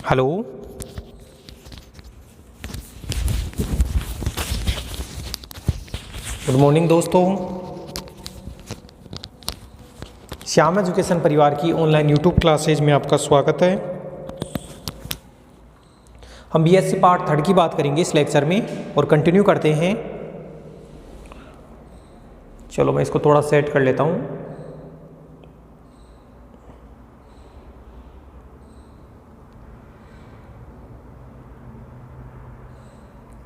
Hello. Good morning दोस्तों। Shyam education परिवार की ऑनलाइन यूट्यूब क्लासेज में आपका स्वागत है। हम बीएससी पार्ट 3 की बात करेंगे इस लेक्चर में और कंटिन्यू करते हैं। चलो मैं इसको थोड़ा सेट कर लेता हूँ।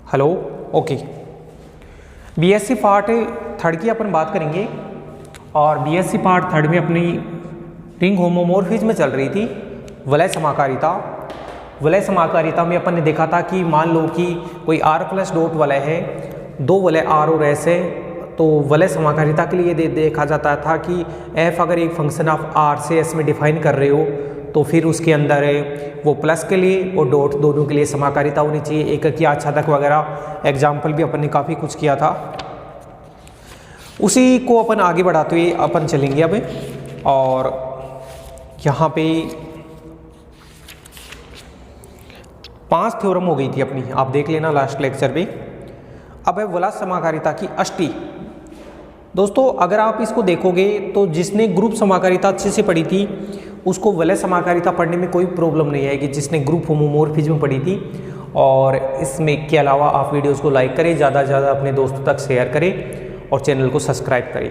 Hello, okay. बीएससी पार्ट 3 की अपन बात करेंगे और बीएससी पार्ट 3 में अपनी रिंग होमोमोर्फिज्म में चल रही थी वलय समाकारिता। वलय समाकारिता में अपन ने देखा था कि मान लो कि कोई r प्लस डॉट वलय है, दो वलय r और s है, तो वलय समाकारिता के लिए देखा जाता था कि f अगर एक फंक्शन ऑफ r से s में डिफाइन कर रहे हो तो फिर उसके अंदर वो प्लस के लिए और डॉट दोनों के लिए समाकारिता होनी चाहिए। एकक या आच्छादक वगैरह एग्जाम्पल भी अपन ने काफ़ी कुछ किया था। उसी को अपन आगे बढ़ाते हुए अपन चलेंगे अब। और यहाँ पे 5 थ्योरम हो गई थी अपनी, आप देख लेना लास्ट लेक्चर पे। अब है वलय समाकारिता की अष्टी। दोस्तों अगर आप इसको देखोगे तो जिसने ग्रुप समाकारिता अच्छे से पढ़ी थी उसको वलय समाकारिता पढ़ने में कोई प्रॉब्लम नहीं आएगी, जिसने ग्रुप होमोमोर्फिज्म पढ़ी थी। और इसमें के अलावा आप वीडियोस को लाइक करें, ज़्यादा से ज़्यादा अपने दोस्तों तक शेयर करें और चैनल को सब्सक्राइब करें।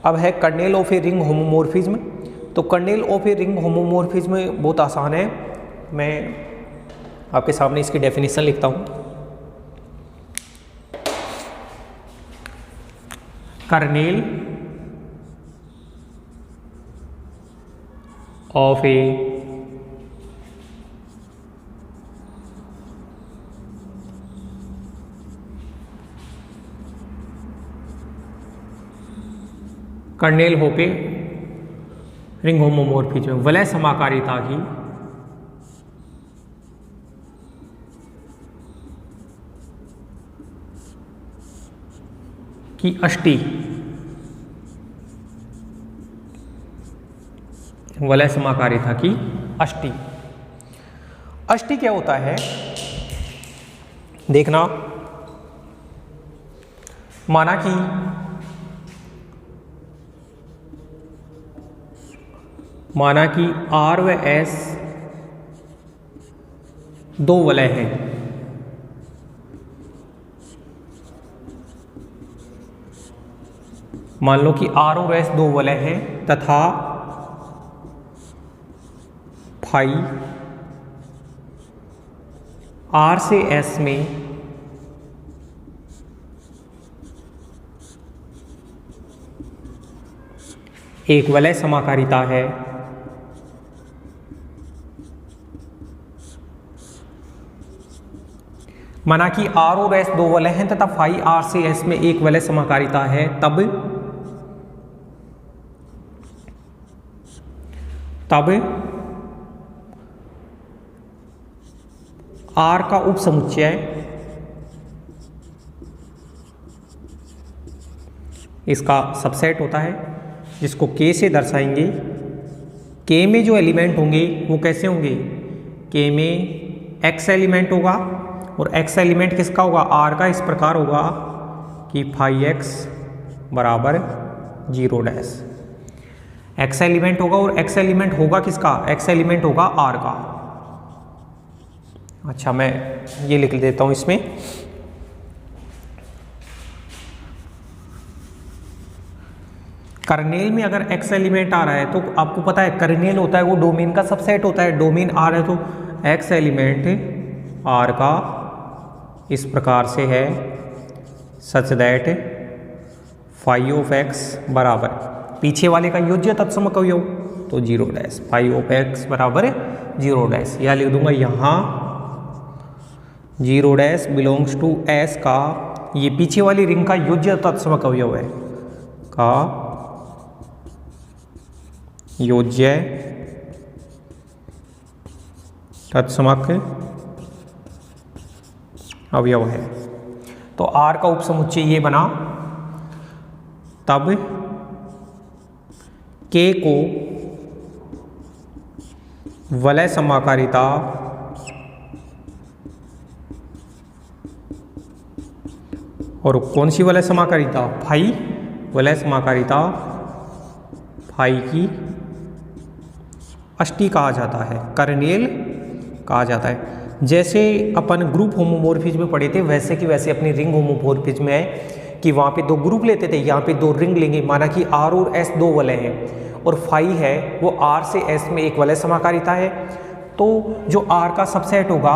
अब है kernel of a ring homomorphism. तो kernel of a ring homomorphism बहुत आसान है, मैं आपके सामने इसकी डेफिनेशन लिखता हूँ। Kernel of A kernel of a ring homomorphism वलय समाकारिता की अष्टी। वलय समाकारिता की अष्टी। अष्टी क्या होता है देखना। माना कि R व S दो वलय हैं। मान लो कि R और S दो वलय हैं तथा फाई R से S में एक वलय समाकारिता है। माना कि R और S दो वलय हैं तथा फाई R से S में एक वलय समाकारिता है, तब R का उपसमुच्चय इसका सबसेट होता है, जिसको K से दर्शाएंगे। K में जो एलिमेंट होंगे वो कैसे होंगे? K में X एलिमेंट होगा और X एलिमेंट किसका होगा? R का। इस प्रकार होगा कि फाई X बराबर 0 X एलिमेंट होगा और X एलिमेंट होगा किसका? X एलिमेंट होगा R का। अच्छा मैं ये लिख देता हूँ इसमें। कर्नेल में अगर X एलिमेंट आ रहा है तो आपको पता है कर्नेल होता है वो डोमेन का सबसेट होता है। डोमेन R है तो X एलिमेंट R का इस प्रकार से है such that phi of X बराबर पीछे वाले का योज्य तत्समक अवयव तो 0 फाई ऑफ X बराबर 0। या लिख दूंगा यहाँ 0 बिलोंग्स टू S का, ये पीछे वाली रिंग का योज्य तत्समक अवयव है का योज्य तत्समक अवयव है। तो R का उपसमुच्चय ये बना, तब K को वलय समाकारिता और कौन सी वलय समाकारिता, फाई वलय समाकारिता फाई की अष्टी कहा जाता है, कर्नेल कहा जाता है। जैसे अपन ग्रुप होमोमॉर्फिज्म में पढ़े थे वैसे कि वैसे अपनी रिंग होमोमॉर्फिज्म में है कि वहाँ पे दो ग्रुप लेते थे, यहाँ पे दो रिंग लेंगे, माना कि आर और एस दो वलय हैं और फाई है वो आर से एस में एक वलय समाकारिता है। तो जो आर का सबसेट होगा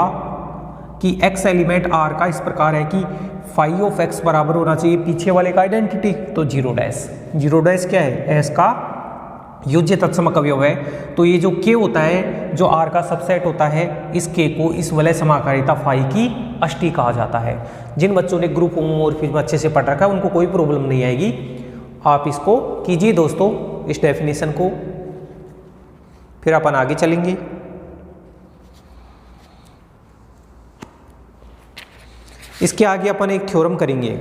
कि एक्स एलिमेंट आर का इस प्रकार है कि फाई ऑफ एक्स बराबर होना चाहिए पीछे वाले का आइडेंटिटी, तो जीरो डैश। जीरो डैश क्या है, एस का योज्य तत्समक अवयव है। तो ये जो के होता है जो आर का सबसेट होता है, इस के को इस वलय समाकारिता फाई की अष्टी कहा जाता है। जिन बच्चों ने ग्रुप होमोमॉर्फिज्म अच्छे से पढ़ रखा है उनको कोई प्रॉब्लम नहीं आएगी। आप इसको कीजिए दोस्तों, इस डेफिनेशन को, फिर अपन आगे चलेंगे। इसके आगे अपन एक थ्योरम करेंगे।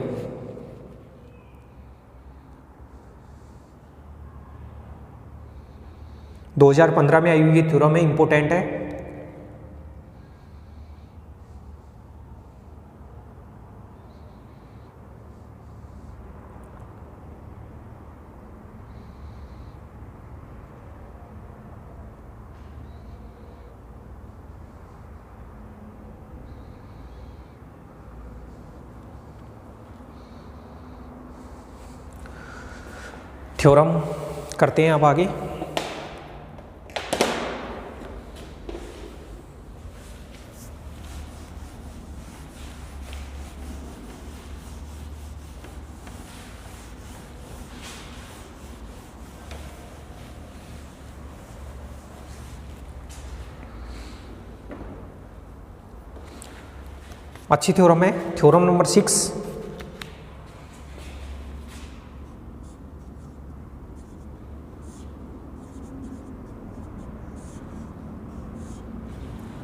दो 2015 में आई हुई ये थ्योरम है, इंपॉर्टेंट है। थ्योरम करते हैं अब आगे। अच्छी थ्योरम है, थ्योरम नंबर 6।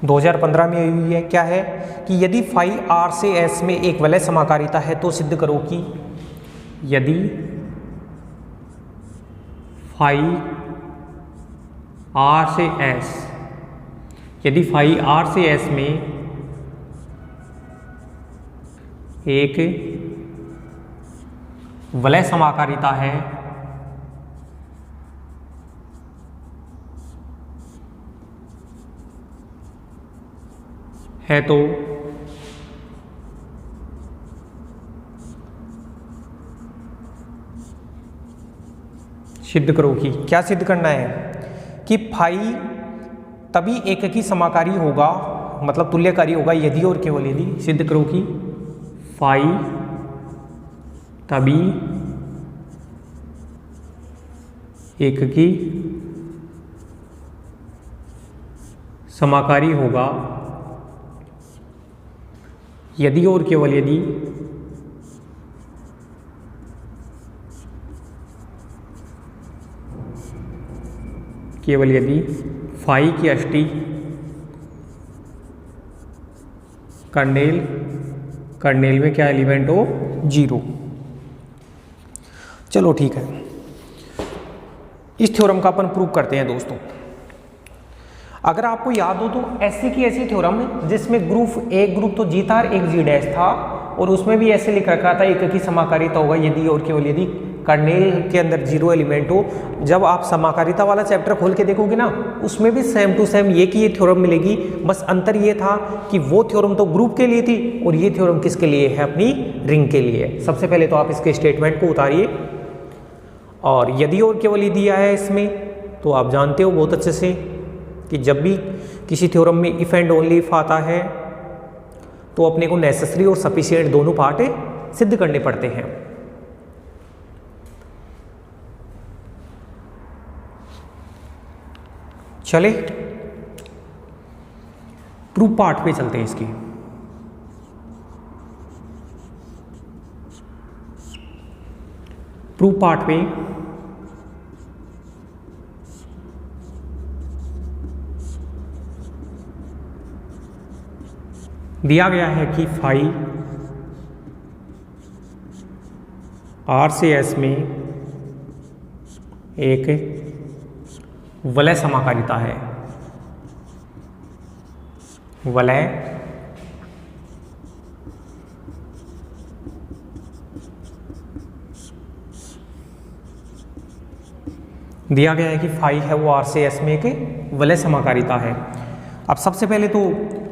दो 2015 में आई हुई है। क्या है कि यदि फाई आर से एस में एक वलय समाकारिता है तो सिद्ध करो कि यदि फाई आर से एस, यदि फाई आर से एस में एक वलय समाकारिता है तो सिद्ध करो कि, क्या सिद्ध करना है कि फाई तभी एककी समाकारी होगा, मतलब तुल्यकारी होगा यदि और केवल यदि, सिद्ध करो कि फाई तभी एककी समाकारी होगा यदि और केवल यदि फाई की अष्टी कर्नेल में क्या एलिमेंट हो, जीरो। चलो ठीक है, इस थ्योरम का अपन प्रूव करते हैं दोस्तों। अगर आपको याद हो तो ऐसी की ऐसी थ्योरम जिसमें एक ग्रुप तो जी था और एक जी डैश था, और उसमें भी ऐसे लिख रखा था एक की समाकारिता होगा यदि और केवल यदि कर्नेल के अंदर जीरो एलिमेंट हो। जब आप समाकारिता वाला चैप्टर खोल के देखोगे ना, उसमें भी सेम टू सेम ये की ये थ्योरम मिलेगी। बस अंतर ये था कि वो थ्योरम तो ग्रुप के लिए थी और ये थ्योरम किसके लिए है, अपनी रिंग के लिए। सबसे पहले तो आप इसके स्टेटमेंट को उतारिए, और यदि और केवल यदि आया है इसमें तो आप जानते हो बहुत अच्छे से कि जब भी किसी थ्योरम में इफ एंड ओनली इफ आता है तो अपने को नेसेसरी और सफिशिएंट दोनों पार्ट सिद्ध करने पड़ते हैं। चले प्रूफ पार्ट पे चलते हैं। इसकी प्रूफ पार्ट पे दिया गया है कि फाई आर से एस में एक वलय समाकारिता है। वलय दिया गया है कि फाई है वो आर से एस में एक वलय समाकारिता है। अब सबसे पहले तो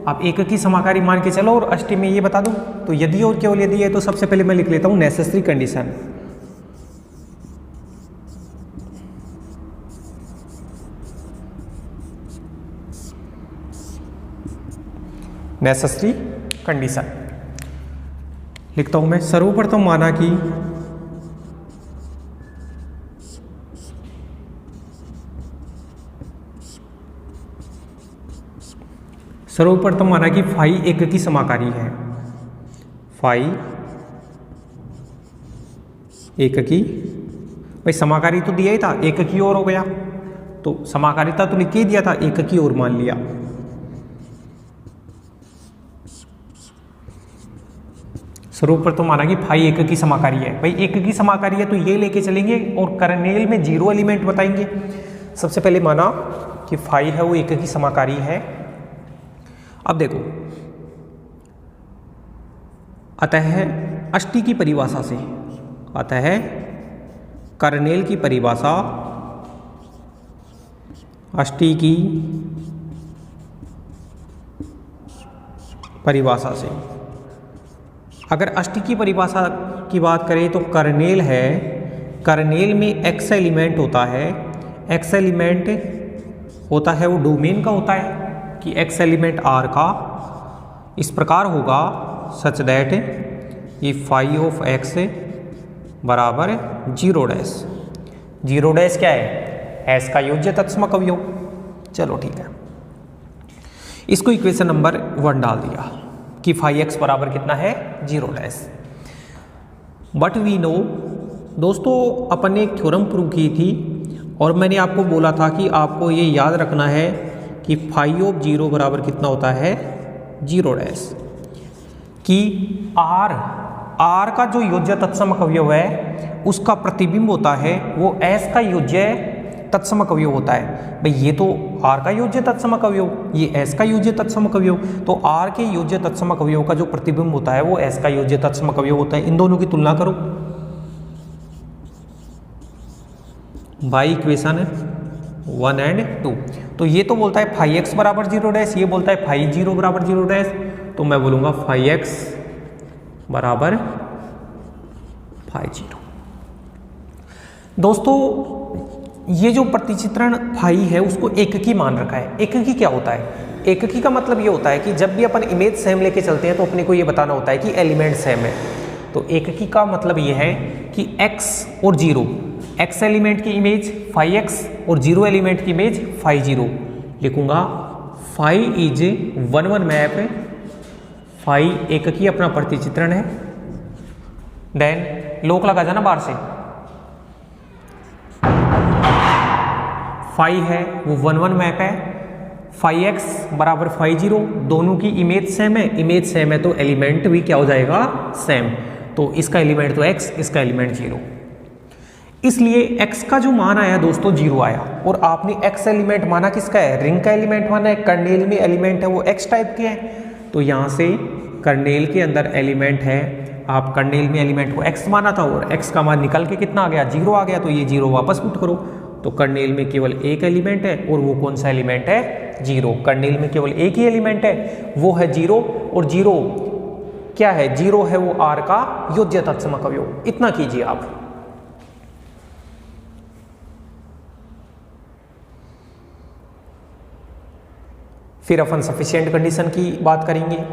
आप एक की समाकारी मान के चलो और अष्टी में ये बता दूं। तो यदि और केवल यदि है तो सबसे पहले मैं लिख लेता हूं नेसेसरी कंडीशन। नेसेसरी कंडीशन लिखता हूं मैं। सर्वप्रथम माना कि सर्वप्रथम माना कि फाई एक की समाकारी है। फाई एक की, भाई समाकारी तो दिया ही था, एक की ओर हो गया तो समाकारिता तो लिख के ही दिया था, एक की ओर मान लिया। सर्वप्रथम माना कि फाई एक की समाकारी है। भाई एक की समाकारी है तो ये लेके चलेंगे और कर्नेल में जीरो एलिमेंट बताएंगे। सबसे पहले माना कि फाई है वो एक की समाकारी है। अब देखो, अतः अष्टी की परिभाषा से, अतः कर्नेल की परिभाषा, अष्टी की परिभाषा से, अगर अष्टी की परिभाषा की बात करें तो कर्नेल है, कर्नेल में एक्स एलिमेंट होता है। एक्स एलिमेंट होता है वो डोमेन का होता है कि एक्स एलिमेंट आर का इस प्रकार होगा सच दैट ये फाई ऑफ एक्स बराबर जीरो डैश। जीरो डैश क्या है? एस का योज्य तत्समक अवयव। चलो ठीक है, इसको इक्वेशन नंबर 1 डाल दिया कि फाई एक्स बराबर कितना है? Zero dash. But we know, दोस्तों अपन ने एक थ्योरम प्रूव की थी और मैंने आपको बोला था कि आपको ये याद रखना है कि फाई ऑफ जीरो बराबर कितना होता है? Zero dash. कि आर का जो योज्य तत्समक अवयव है उसका प्रतिबिंब होता है वो एस का योज्य तत्समक अवयव होता है। भाई ये तो आर का योज्य तत्समक अवयव, ये एस का योज्य तत्समक अवयव, तो आर के योज्य तत्समक अवयव का जो प्रतिबिंब होता है वो एस का योज्य तत्समक अवयव होता है। इन दोनों की तुलना करो बाई इक्वेशन 1 एंड 2। तो ये तो बोलता है फाई एक्स बराबर जीरो डैश, ये बोलता है फाई जीरो बराबर जीरो डैश, तो मैं बोलूंगा फाई एक्स बराबर फाई जीरो। दोस्तों ये जो प्रतिचित्रण फाई है उसको एक की मान रखा है। एक की क्या होता है? एक की का मतलब ये होता है कि जब भी अपन इमेज सेम लेके चलते हैं तो अपने को ये बताना होता है कि एलिमेंट सेम है। तो एक की का मतलब ये है कि x और जीरो, x एलिमेंट की इमेज फाई एक्स और जीरो एलिमेंट की इमेज फाई जीरो। लिखूंगा फाई इज 1 मैप, फाई एक की अपना प्रतिचित्रण है। देन लोक लगा जाना बाहर से, फाई है वो 1 मैप है, फाई एक्स बराबर फाई जीरो, दोनों की इमेज सेम है। इमेज सेम है तो एलिमेंट भी क्या हो जाएगा? सेम। तो इसका एलिमेंट तो x, इसका एलिमेंट जीरो। इसलिए x का जो मान आया दोस्तों जीरो आया। और आपने x एलिमेंट माना किसका है? रिंग का एलिमेंट माना है। कर्नेल में एलिमेंट है वो x टाइप के हैं, तो यहाँ से कर्नेल के अंदर एलिमेंट है, आप कर्नेल में एलिमेंट को x माना था और x का मान निकल के कितना आ गया? जीरो आ गया। तो ये जीरो वापस पुट करो, तो कर्नेल में केवल एक एलिमेंट है और वो कौन सा एलिमेंट है? जीरो। कर्नेल में केवल एक ही एलिमेंट है, वो है जीरो। और जीरो क्या है? जीरो है वो आर का योज्य तत्समक अवयव। इतना कीजिए आप। फिर अपन सफिशिएंट कंडीशन की बात करेंगे।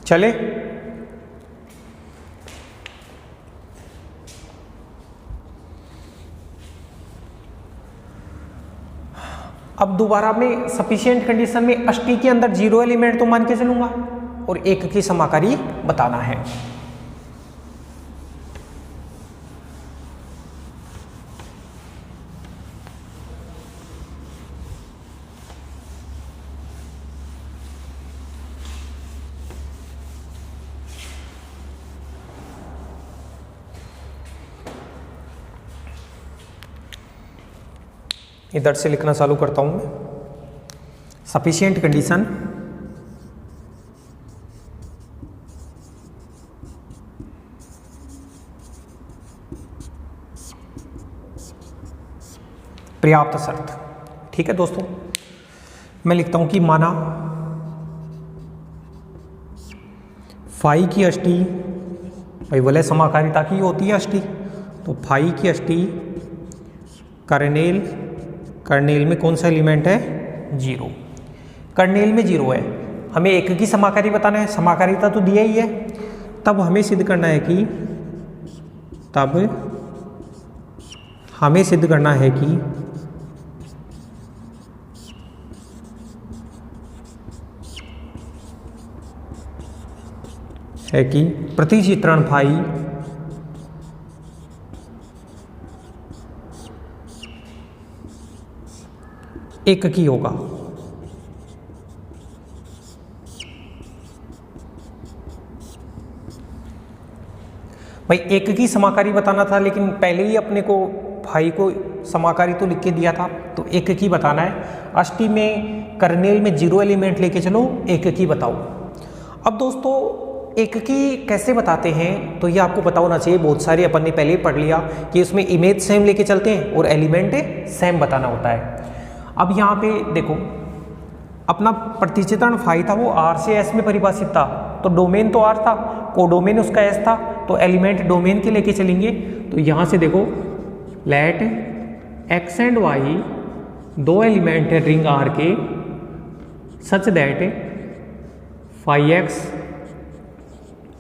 चले, अब दोबारा में सफिशिएंट कंडीशन में अष्टी के अंदर जीरो एलिमेंट तो मान के चलूंगा और एक की समाकारी बताना है। इधर से लिखना चालू करता हूँ मैं। सफिशिएंट कंडीशन पर्याप्त शर्त। ठीक है दोस्तों, मैं लिखता हूं कि माना फाई की अष्टी, भाई वलय समाकारिता की होती है अष्टी, तो फाई की अष्टी कर्नेल में कौन सा एलिमेंट है? 0। कर्नेल में 0 है। हमें एक की समाकारी बताना है, समाकारिता तो दिया ही है। तब हमें सिद्ध करना है कि प्रतिचित्रण फाई एक की होगा। भाई एक की समाकारी बताना था, लेकिन पहले ही अपने को फाई को समाकारी तो लिख के दिया था, तो एक की बताना है। अष्टी में कर्नेल में 0 एलिमेंट लेके चलो, एक की बताओ। अब दोस्तों एक की कैसे बताते हैं, तो ये आपको पता होना चाहिए। बहुत सारे अपन ने पहले ही पढ़ लिया कि उसमें इमेज सेम लेके चलते हैं और एलिमेंट सेम बताना होता है। अब यहाँ पे देखो, अपना प्रतिचित्रण फाई था वो R से S में परिभाषित था, तो डोमेन तो R था, कोडोमेन उसका S था, तो एलिमेंट डोमेन के लेके चलेंगे। तो यहाँ से देखो, let x and y 2 element है रिंग R के, सच दैट फाई x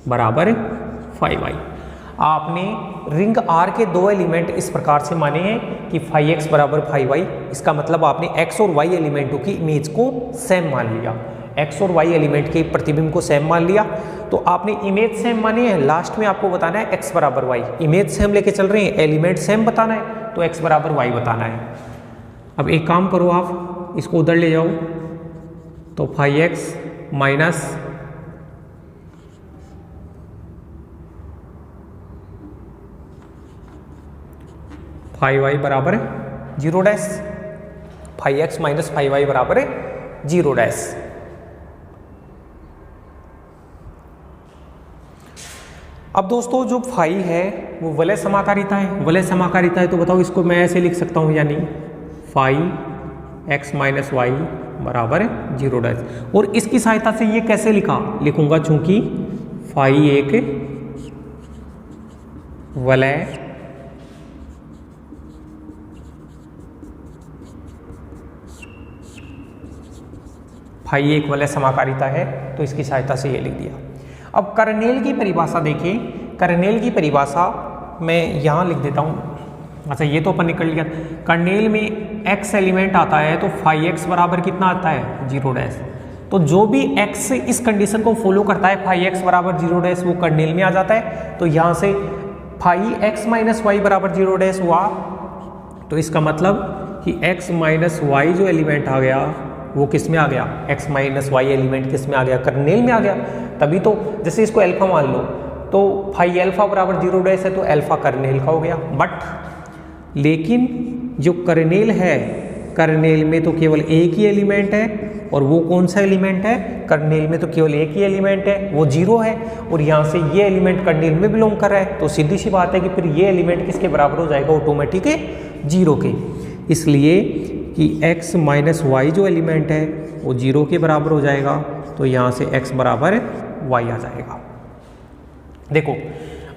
बराबर फाई y। आपने रिंग R के 2 एलिमेंट इस प्रकार से माने हैं कि फाई x बराबर फाई y। इसका मतलब आपने x और y एलिमेंटों की इमेज को सेम मान लिया, x और y एलिमेंट के प्रतिबिंब को सेम मान लिया। तो आपने इमेज सेम मानी है, लास्ट में आपको बताना है x बराबर y। इमेज सेम लेके चल रहे हैं, एलिमेंट सेम बताना है, तो x बराबर y बताना है। अब एक काम करो, आप इसको उधर ले जाओ, तो phi x minus phi y बराबर 0 dash, phi x minus phi y बराबर 0 डैश। अब दोस्तों जो फाई है वो वलय समाकारिता है। वलय समाकारिता है तो बताओ, इसको मैं ऐसे लिख सकता हूँ, यानी फाई x माइनस वाई बराबर 0 डैश। और इसकी सहायता से ये कैसे लिखूंगा, चूंकि फाई एक वलय फाई एक वलय समाकारिता है, तो इसकी सहायता से ये लिख दिया। अब कर्नेल की परिभाषा देखें। कर्नेल की परिभाषा मैं यहाँ लिख देता हूँ। अच्छा, ये तो अपन निकल लिया। कर्नेल में x एलिमेंट आता है तो फाई x बराबर कितना आता है? 0 डैश। तो जो भी x इस कंडीशन को फॉलो करता है, फाई x बराबर 0 डैश, वो कर्नेल में आ जाता है। तो यहाँ से फाई x माइनस वाई बराबर 0 डैश हुआ, तो इसका मतलब कि x माइनस वाई जो एलिमेंट आ गया वो किस में आ गया? x माइनस वाई एलिमेंट किस में आ गया? कर्नेल में आ गया। तभी तो जैसे इसको अल्फा मान लो, तो फाई अल्फा बराबर 0 डैश है, तो अल्फा कर्नेल का हो गया। बट लेकिन जो कर्नेल है, कर्नेल में तो केवल एक ही एलिमेंट है, और वो कौन सा एलिमेंट है? कर्नेल में तो केवल एक ही एलिमेंट है, वो 0 है। और यहाँ से ये एलिमेंट कर्नेल में बिलोंग कर रहा है, तो सीधी सी बात है कि फिर ये एलिमेंट किसके बराबर हो जाएगा? ऑटोमेटिक 0 के। इसलिए कि x माइनस वाई जो एलिमेंट है वो 0 के बराबर हो जाएगा, तो यहाँ से x बराबर y आ जाएगा। देखो,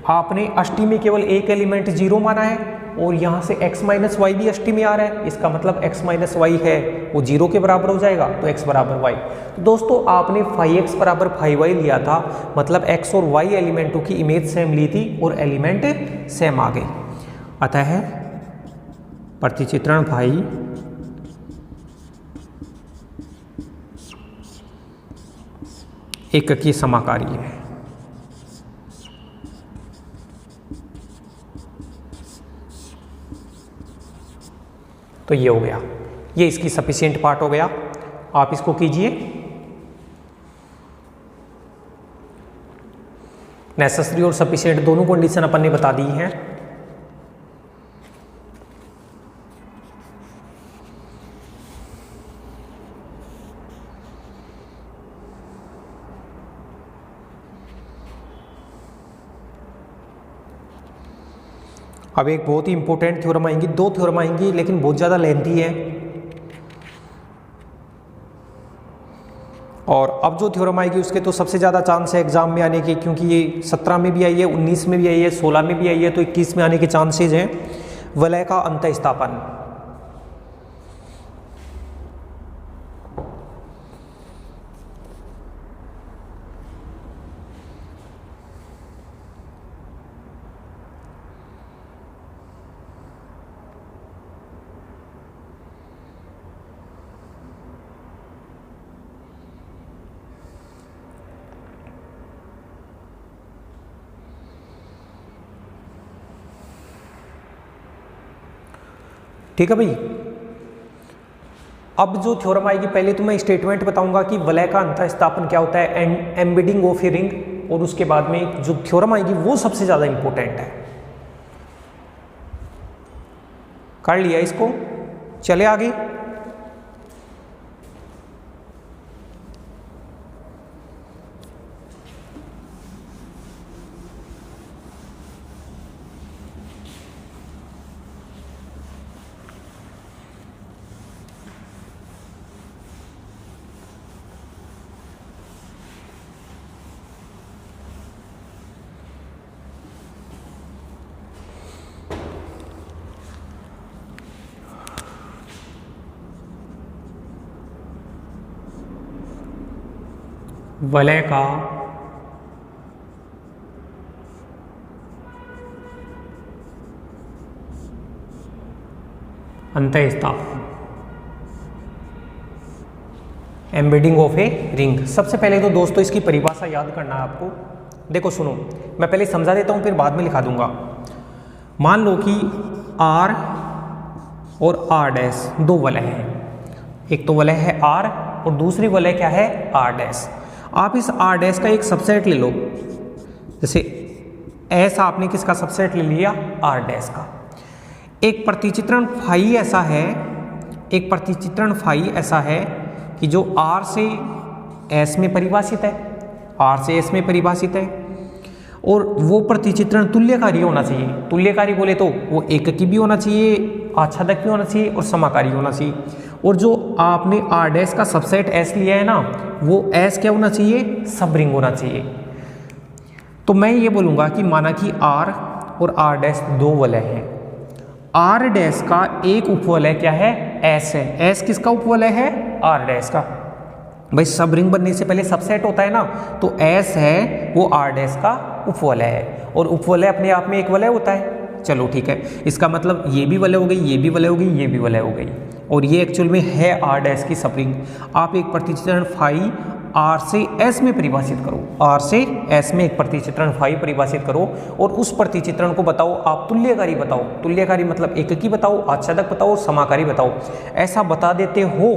आपने अष्टी में केवल एक एलिमेंट 0 माना है, और यहाँ से x माइनस वाई भी अष्टी में आ रहा है। इसका मतलब x माइनस वाई है वो 0 के बराबर हो जाएगा, तो x बराबर y। तो दोस्तों आपने फाई x बराबर फाई y लिया था, मतलब x और y एलिमेंटों की इमेज सेम ली थी और एलिमेंट सेम आ गई। अतः प्रतिचित्रण फाई एक की समाकारी है। तो ये हो गया, ये इसकी सफिशिएंट पार्ट हो गया। आप इसको कीजिए। नेसेसरी और सफिशिएंट दोनों कंडीशन अपन ने बता दी हैं। अब एक बहुत ही इंपॉर्टेंट थ्योरम आएंगी, दो थ्योरम आएंगी लेकिन बहुत ज़्यादा लेंथी है। और अब जो थ्योरम आएगी उसके तो सबसे ज़्यादा चांस है एग्जाम में आने के, क्योंकि ये 17 में भी आई है, 19 में भी आई है, 16 में भी आई है, तो 21 में आने के चांसेज हैं। वलय का अंतःस्थापन। ठीक है भाई। अब जो थ्योरम आएगी, पहले तो मैं स्टेटमेंट बताऊंगा कि वलय का अंतःस्थापन क्या होता है, एम्बेडिंग ऑफ ए रिंग, और उसके बाद में जो थ्योरम आएगी वो सबसे ज़्यादा इंपॉर्टेंट है। कर लिया इसको, चले आगे। वलय का अंतःस्थापन, एम्बेडिंग ऑफ ए रिंग। सबसे पहले तो दोस्तों इसकी परिभाषा याद करना है आपको। देखो सुनो, मैं पहले समझा देता हूँ फिर बाद में लिखा दूंगा। मान लो कि R और R डैश दो वलय हैं, एक तो वलय है R और दूसरी वलय क्या है R डैश। आप इस R डैश का एक सबसेट ले लो, जैसे ऐसा आपने किसका सबसेट ले लिया, R डैश का। एक प्रतिचित्रण फाई ऐसा है, एक प्रतिचित्रण फाई ऐसा है कि जो R से S में परिभाषित है, R से S में परिभाषित है, और वो प्रतिचित्रण तुल्यकारी होना चाहिए। तुल्यकारी बोले तो वो एककी भी होना चाहिए, आच्छादक भी होना चाहिए और समाकारी होना चाहिए। और जो आपने R डैश का सबसेट S लिया है ना, वो S क्या होना चाहिए, सब रिंग होना चाहिए। तो मैं ये बोलूँगा कि माना कि R और R डैश दो वलय हैं, R डैश का एक उपवलय क्या है, S है। S किसका उपवलय है, R डैश का। भाई सब रिंग बनने से पहले सबसेट होता है ना, तो S है वो R डैश का उपवलय है, और उपवलय अपने आप में एक वलय होता है। चलो ठीक है, इसका मतलब ये भी वलय हो गई, ये भी वलय हो गई, ये भी वलय हो गई, और ये एक्चुअल में है R डैश की सब रिंग। आप एक प्रतिचित्रण फाई R से S में परिभाषित करो, R से S में एक प्रतिचित्रण फाई परिभाषित करो, और उस प्रतिचित्रण को बताओ आप तुल्यकारी बताओ। तुल्यकारी मतलब एककी बताओ, आच्छादक बताओ, समाकारी बताओ। ऐसा बता देते हो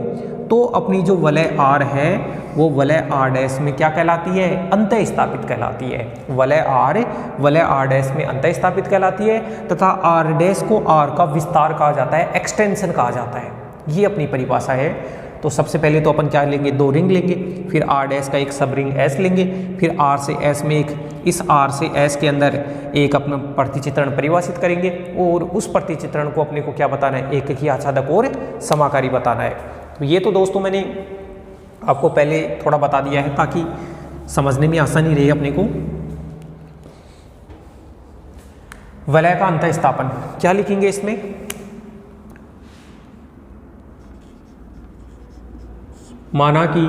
तो अपनी जो वलय R है वो वलय R डैश में क्या कहलाती है, अंतःस्थापित कहलाती है। वलय R डैश में अंतःस्थापित कहलाती है, तथा R डैश को R का विस्तार कहा जाता है, एक्सटेंशन कहा जाता है। ये अपनी परिभाषा है। तो सबसे पहले तो अपन क्या लेंगे, दो रिंग लेंगे, फिर R डैश का एक सब रिंग S लेंगे, फिर R से S में एक, इस R से S के अंदर एक अपना प्रतिचित्रण परिभाषित करेंगे, और उस प्रतिचित्रण को अपने को क्या बताना है, एककी, आच्छादक और समाकारी बताना है। तो ये तो दोस्तों मैंने आपको पहले थोड़ा बता दिया है ताकि समझने में आसानी रहे अपने को। वलय का अंतःस्थापन क्या लिखेंगे इसमें, माना कि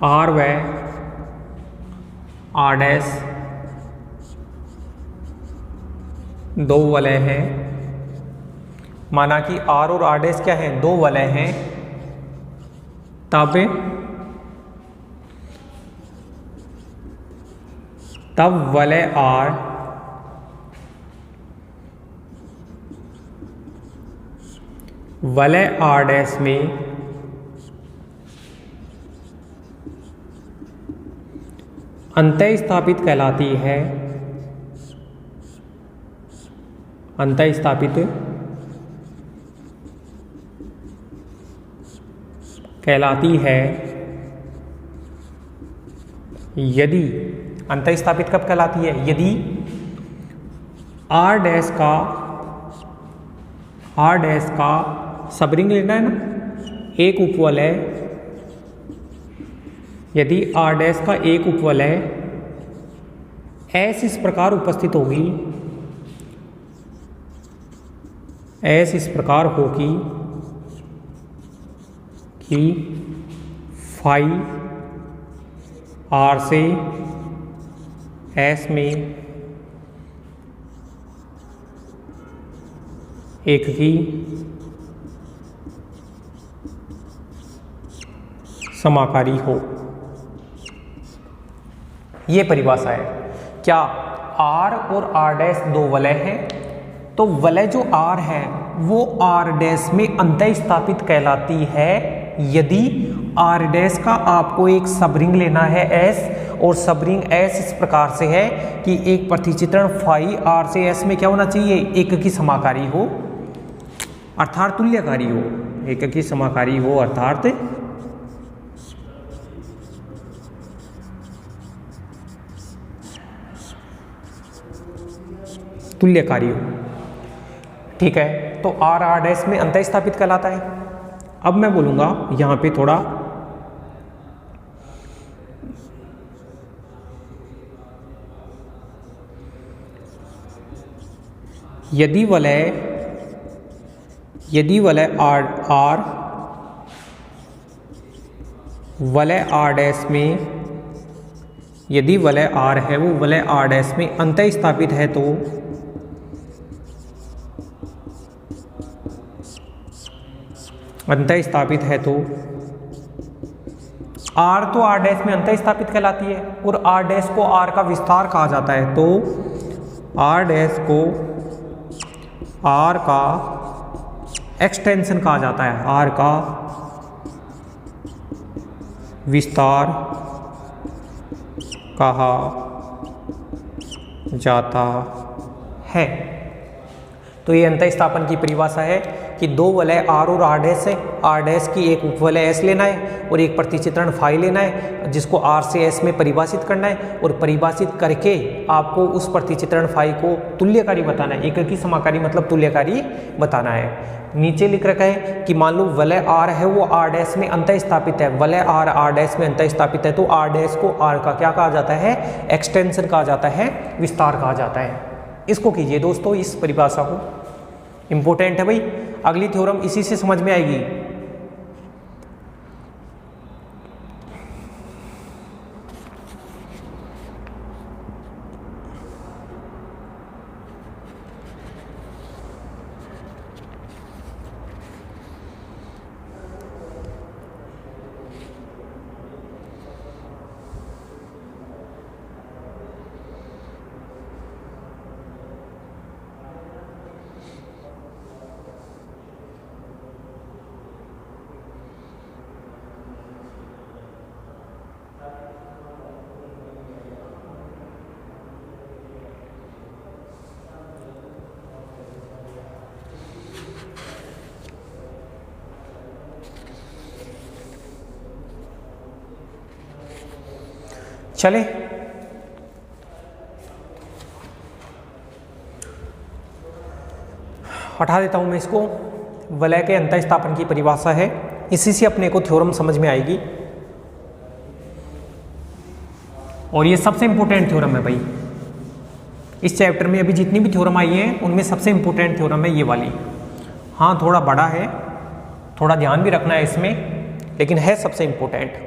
R व R डैश दो वलय हैं। माना कि R और R डैश क्या है, दो वलय हैं, तब वलय R वलय R डैश में अंतःस्थापित कहलाती है, अंतःस्थापित कहलाती है यदि, अंतःस्थापित कब कहलाती है, यदि आर डैश का सब रिंग लेना है ना, एक उपवलय, यदि आर डैश का एक उपवलय एस इस प्रकार उपस्थित होगी, एस इस प्रकार होगी कि फाई आर से एस में एक की समाकारी हो। ये परिभाषा है। क्या R और R डैश दो वलय हैं, तो वलय जो R है वो R डैश में अंतः स्थापित कहलाती है यदि R डैश का आपको एक सबरिंग लेना है S, और सबरिंग S इस प्रकार से है कि एक प्रतिचित्रण फाई R से S में क्या होना चाहिए, एक की समाकारी हो अर्थात तुल्यकारी हो, एक की समाकारी हो अर्थात तुल्यकारी हो। ठीक है, तो आर आर डैश में अंतः स्थापित कहलाता है। अब मैं बोलूंगा यहां पे थोड़ा यदि वलय आर डैश में, यदि वलय आर है वो वलय आर डैश में अंतः स्थापित है, तो अंतः स्थापित है तो आर तो आर डैश में अंतः स्थापित कहलाती है, और आर डैश को आर का विस्तार कहा जाता है, तो आर डैश को आर का एक्सटेंशन कहा जाता है, आर का विस्तार कहा जाता है। तो ये अंतः स्थापन की परिभाषा है कि दो वलय आर और आर डैश है, आर डैश की एक उपवलय एस लेना है और एक प्रतिचित्रण फाई लेना है जिसको आर से एस में परिभाषित करना है, और परिभाषित करके आपको उस प्रतिचित्रण फाई को तुल्यकारी बताना है, एक की समाकारी मतलब तुल्यकारी बताना है। नीचे लिख रखा है कि मान लो वलय आर है वो आर डैश में अंतः स्थापित है, वलय आर आर डैश में अंतः स्थापित है, तो आर डैश को आर का क्या कहा जाता है, एक्सटेंशन कहा जाता है, विस्तार कहा जाता है। इसको कीजिए दोस्तों, इस परिभाषा को, इंपॉर्टेंट है भाई, अगली थ्योरम इसी से समझ में आएगी। चले, हटा देता हूं मैं इसको। वलय के अंतः स्थापन की परिभाषा है, इसी से अपने को थ्योरम समझ में आएगी, और ये सबसे इंपॉर्टेंट थ्योरम है भाई। इस चैप्टर में अभी जितनी भी थ्योरम आई है उनमें सबसे इंपॉर्टेंट थ्योरम है ये वाली। हाँ, थोड़ा बड़ा है, थोड़ा ध्यान भी रखना है इसमें, लेकिन है सबसे इंपॉर्टेंट।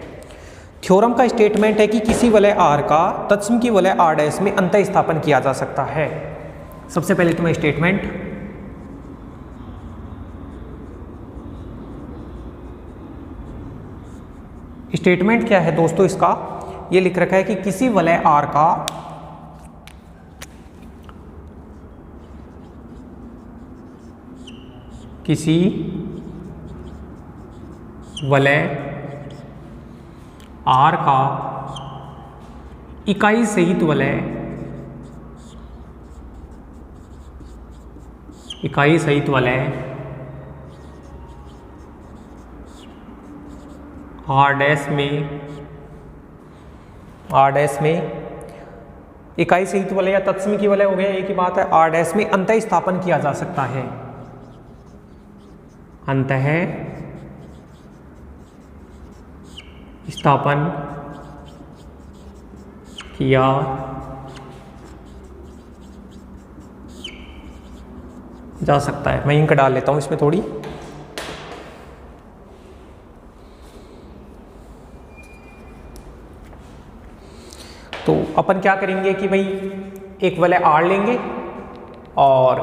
थ्योरम का स्टेटमेंट है कि किसी वलय आर का तत्सम की वलय आर डैश में अंतः स्थापन किया जा सकता है। सबसे पहले तो मैं स्टेटमेंट क्या है दोस्तों इसका, ये लिख रखा है कि किसी वलय आर का किसी वलय आर का इकाई सहित वलय आर डैश में इकाई सहित वलय या तत्सम की वलय हो गया, एक ही बात है। आर डैश में अंतः स्थापन किया जा सकता है, अंतः स्थापन किया जा सकता है। मैं इंक डाल लेता हूं इसमें थोड़ी। तो अपन क्या करेंगे कि भाई एक वलय आर लेंगे और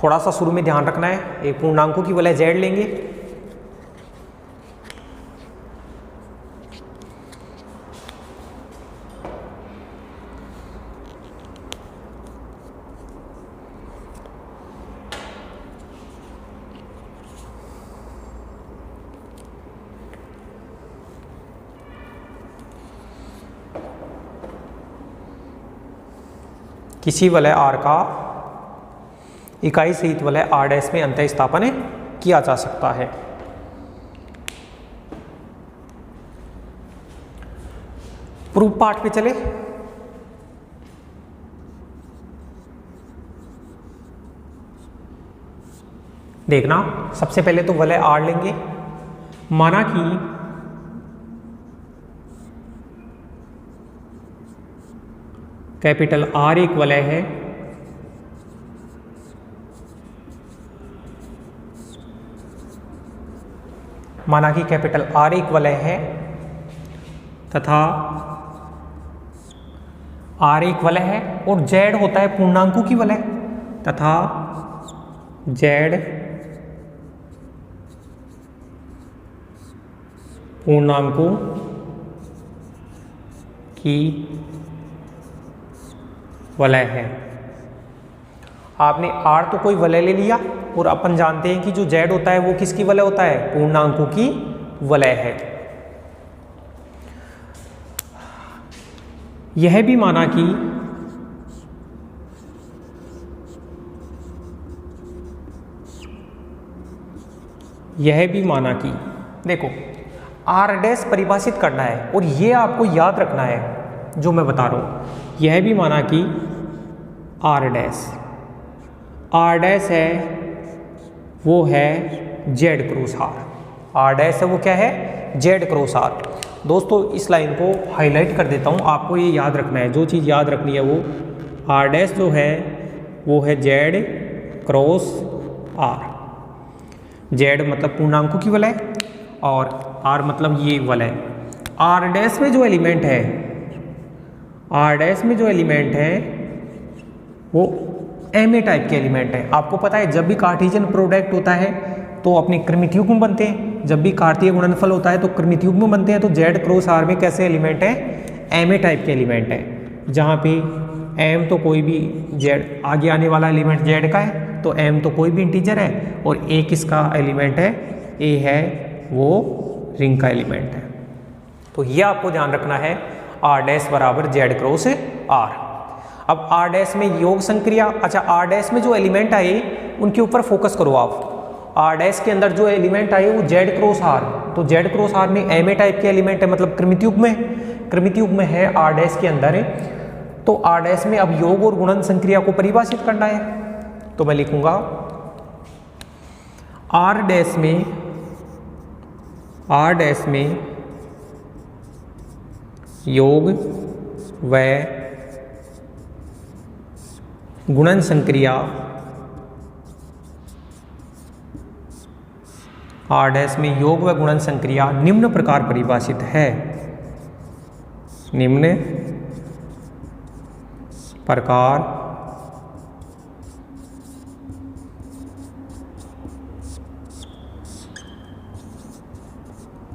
थोड़ा सा शुरू में ध्यान रखना है, एक पूर्णांकों की वलय जेड लेंगे, किसी वलय आर का इकाई सहित वलय आर डैश में अंतः स्थापन किया जा सकता है। प्रूफ पार्ट पे चले। देखना, सबसे पहले तो वलय आर लेंगे, माना कि कैपिटल आर एक वलय है, माना कि कैपिटल आर एक वलय है तथा आर एक वलय है और जेड होता है पूर्णांकों की वलय तथा जेड पूर्णांकों की वलय है। आपने आर तो कोई वलय ले लिया और अपन जानते हैं कि जो जेड होता है वो किसकी वलय होता है, पूर्णांकों की वलय है। यह भी माना कि देखो आर डैश परिभाषित करना है और ये आपको याद रखना है जो मैं बता रहा हूं। यह भी माना कि आर डैश है वो है Z cross R. R dash है वो क्या है, जेड क्रॉस आर। दोस्तों इस लाइन को हाईलाइट कर देता हूं, आपको ये याद रखना है। जो चीज़ याद रखनी है वो आर डैश जो है वो है जेड क्रॉस आर। जेड मतलब पूर्णांकों की वलय और आर मतलब ये वलय। आर डैश में जो एलिमेंट है, आर डैश में जो एलिमेंट है वो एम ए टाइप के एलिमेंट है। आपको पता है जब भी कार्टेशियन प्रोडक्ट होता है तो अपने क्रमिक युग्म बनते हैं, जब भी कार्तीय गुणनफल होता है तो क्रमिक युग्म बनते हैं। तो जेड क्रॉस आर में कैसे एलिमेंट है, एम ए टाइप के एलिमेंट है, जहाँ पे एम तो कोई भी जेड आगे आने वाला एलिमेंट जेड का है तो एम तो कोई भी इंटीजर है और ए किसका एलिमेंट है, ए है वो रिंग का एलिमेंट है। तो ये आपको ध्यान रखना है, आर डैश बराबर जेड क्रॉस आर। अब आर डैश में योग संक्रिया, अच्छा आर डैश में जो एलिमेंट आए उनके ऊपर फोकस करो आप। आर डैश के अंदर जो एलिमेंट आए वो जेड क्रॉस आर, तो जेड क्रॉस आर में एम ए टाइप के एलिमेंट है, मतलब क्रमिक युग्म है आर डैश के अंदर है। तो आर डैश में अब योग और गुणन संक्रिया को परिभाषित करना है, तो मैं लिखूंगा आर डैश में योग व गुणन संक्रिया आर डैश में योग व गुणन संक्रिया निम्न प्रकार परिभाषित है। निम्न प्रकार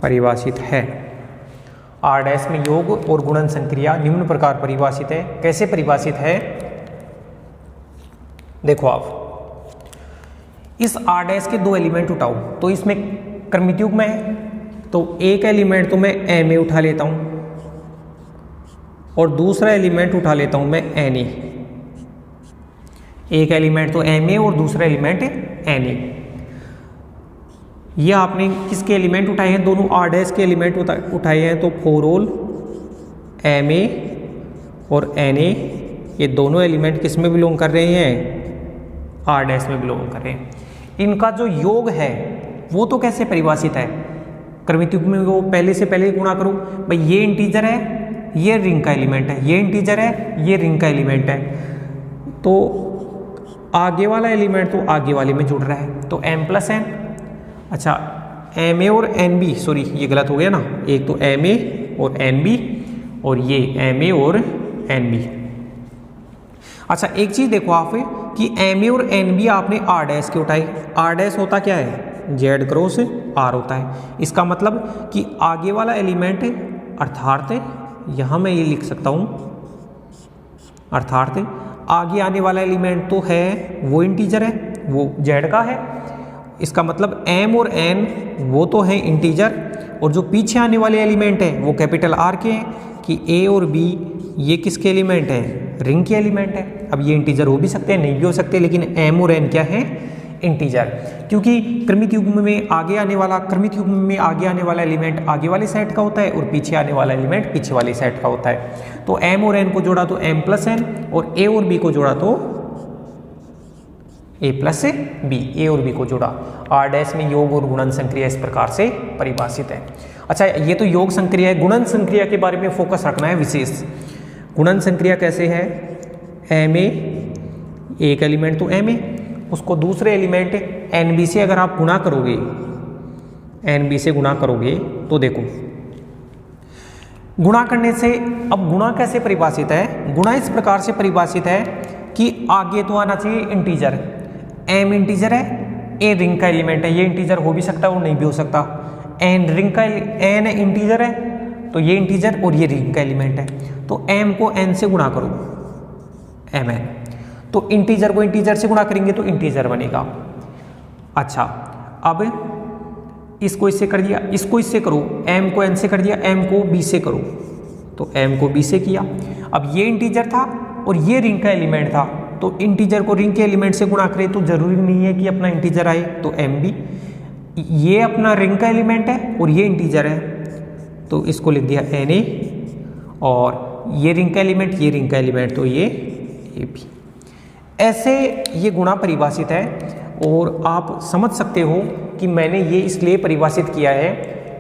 परिभाषित है। आर डैश में योग और गुणन संक्रिया निम्न प्रकार परिभाषित है। कैसे परिभाषित है, देखो आप इस आर डैश के दो एलिमेंट उठाओ तो इसमें क्रमिक युग्म है, तो एक एलिमेंट तो मैं एम ए उठा लेता हूं और दूसरा एलिमेंट उठा लेता हूं मैं एन ए। एक एलिमेंट तो एम ए और दूसरा एलिमेंट एन ए। ये आपने किसके एलिमेंट उठाए हैं, दोनों आर डैश के एलिमेंट उठाए हैं, तो 4 ऑल एम ए और Na, ये दोनों एलिमेंट किस में बिलोंग कर रहे हैं? R डैश में बिलोंग कर रहे हैं। इनका जो योग है वो तो कैसे परिभाषित है? क्रमिक युग्म को पहले से पहले गुणा करो। भाई ये इंटीजर है, ये रिंग का एलिमेंट है, ये इंटीजर है, ये रिंग का एलिमेंट है, तो आगे वाला एलिमेंट तो आगे वाले में जुड़ रहा है, तो m प्लस n। अच्छा, एम ए और एन बी, सॉरी ये गलत हो गया ना, एक तो एम ए और एन बी और ये एम ए और एन बी। अच्छा एक चीज़ देखो आप कि एम ए और एन बी आपने आर डैश के उठाए। आर डैश होता क्या है? जेड क्रॉस आर होता है। इसका मतलब कि आगे वाला एलिमेंट अर्थात यहाँ मैं ये लिख सकता हूँ, अर्थात आगे आने वाला एलिमेंट तो है वो इंटीजर है, वो जेड का है। इसका मतलब m और n वो तो है इंटीजर, और जो पीछे आने वाले एलिमेंट है वो कैपिटल R के हैं कि a और b ये किसके एलिमेंट हैं? रिंग के एलिमेंट है। अब ये इंटीजर हो भी सकते हैं, नहीं भी हो सकते, लेकिन m और n क्या है? इंटीजर। क्योंकि क्रमिक युग्म में आगे आने वाला एलिमेंट आगे वाले सेट का होता है और पीछे आने वाला एलिमेंट पीछे वाले सेट का होता है। तो m और n को जोड़ा तो m प्लस n, और a और b को जोड़ा तो a प्लस b, a और b को जोड़ा। R डैश में योग और गुणन संक्रिया इस प्रकार से परिभाषित है। अच्छा ये तो योग संक्रिया है, गुणन संक्रिया के बारे में फोकस रखना है विशेष। गुणन संक्रिया कैसे है? एम ए, एक एलिमेंट तो एम ए, उसको दूसरे एलिमेंट एन बी से अगर आप गुणा करोगे, एन बी से गुणा करोगे तो देखो गुणा करने से, अब गुणा कैसे परिभाषित है? गुणा इस प्रकार से परिभाषित है कि आगे तो आना चाहिए इंटीजर। m इंटीजर है, a रिंग का एलिमेंट है, ये इंटीजर हो भी सकता है और नहीं भी हो सकता। n रिंग का n इंटीजर है, तो ये इंटीजर और ये रिंग का एलिमेंट है, तो m को n से गुणा करो, mn, तो इंटीजर को इंटीजर से गुणा करेंगे तो इंटीजर बनेगा। अच्छा अब इसको इससे कर दिया, इसको इससे करो, m को n से कर दिया, m को b से करो, तो m को b से किया। अब ये इंटीजर था और ये रिंग का एलिमेंट था, तो इंटीजर को रिंग के एलिमेंट से गुणा करें तो जरूरी नहीं है कि अपना इंटीजर आए, तो एम बी, ये अपना रिंग का एलिमेंट है और ये इंटीजर है, तो इसको लिख दिया एन ए, और ये रिंग का एलिमेंट, ये रिंग का एलिमेंट, तो ये ए बी। ऐसे ये गुणा परिभाषित है, और आप समझ सकते हो कि मैंने ये इसलिए परिभाषित किया है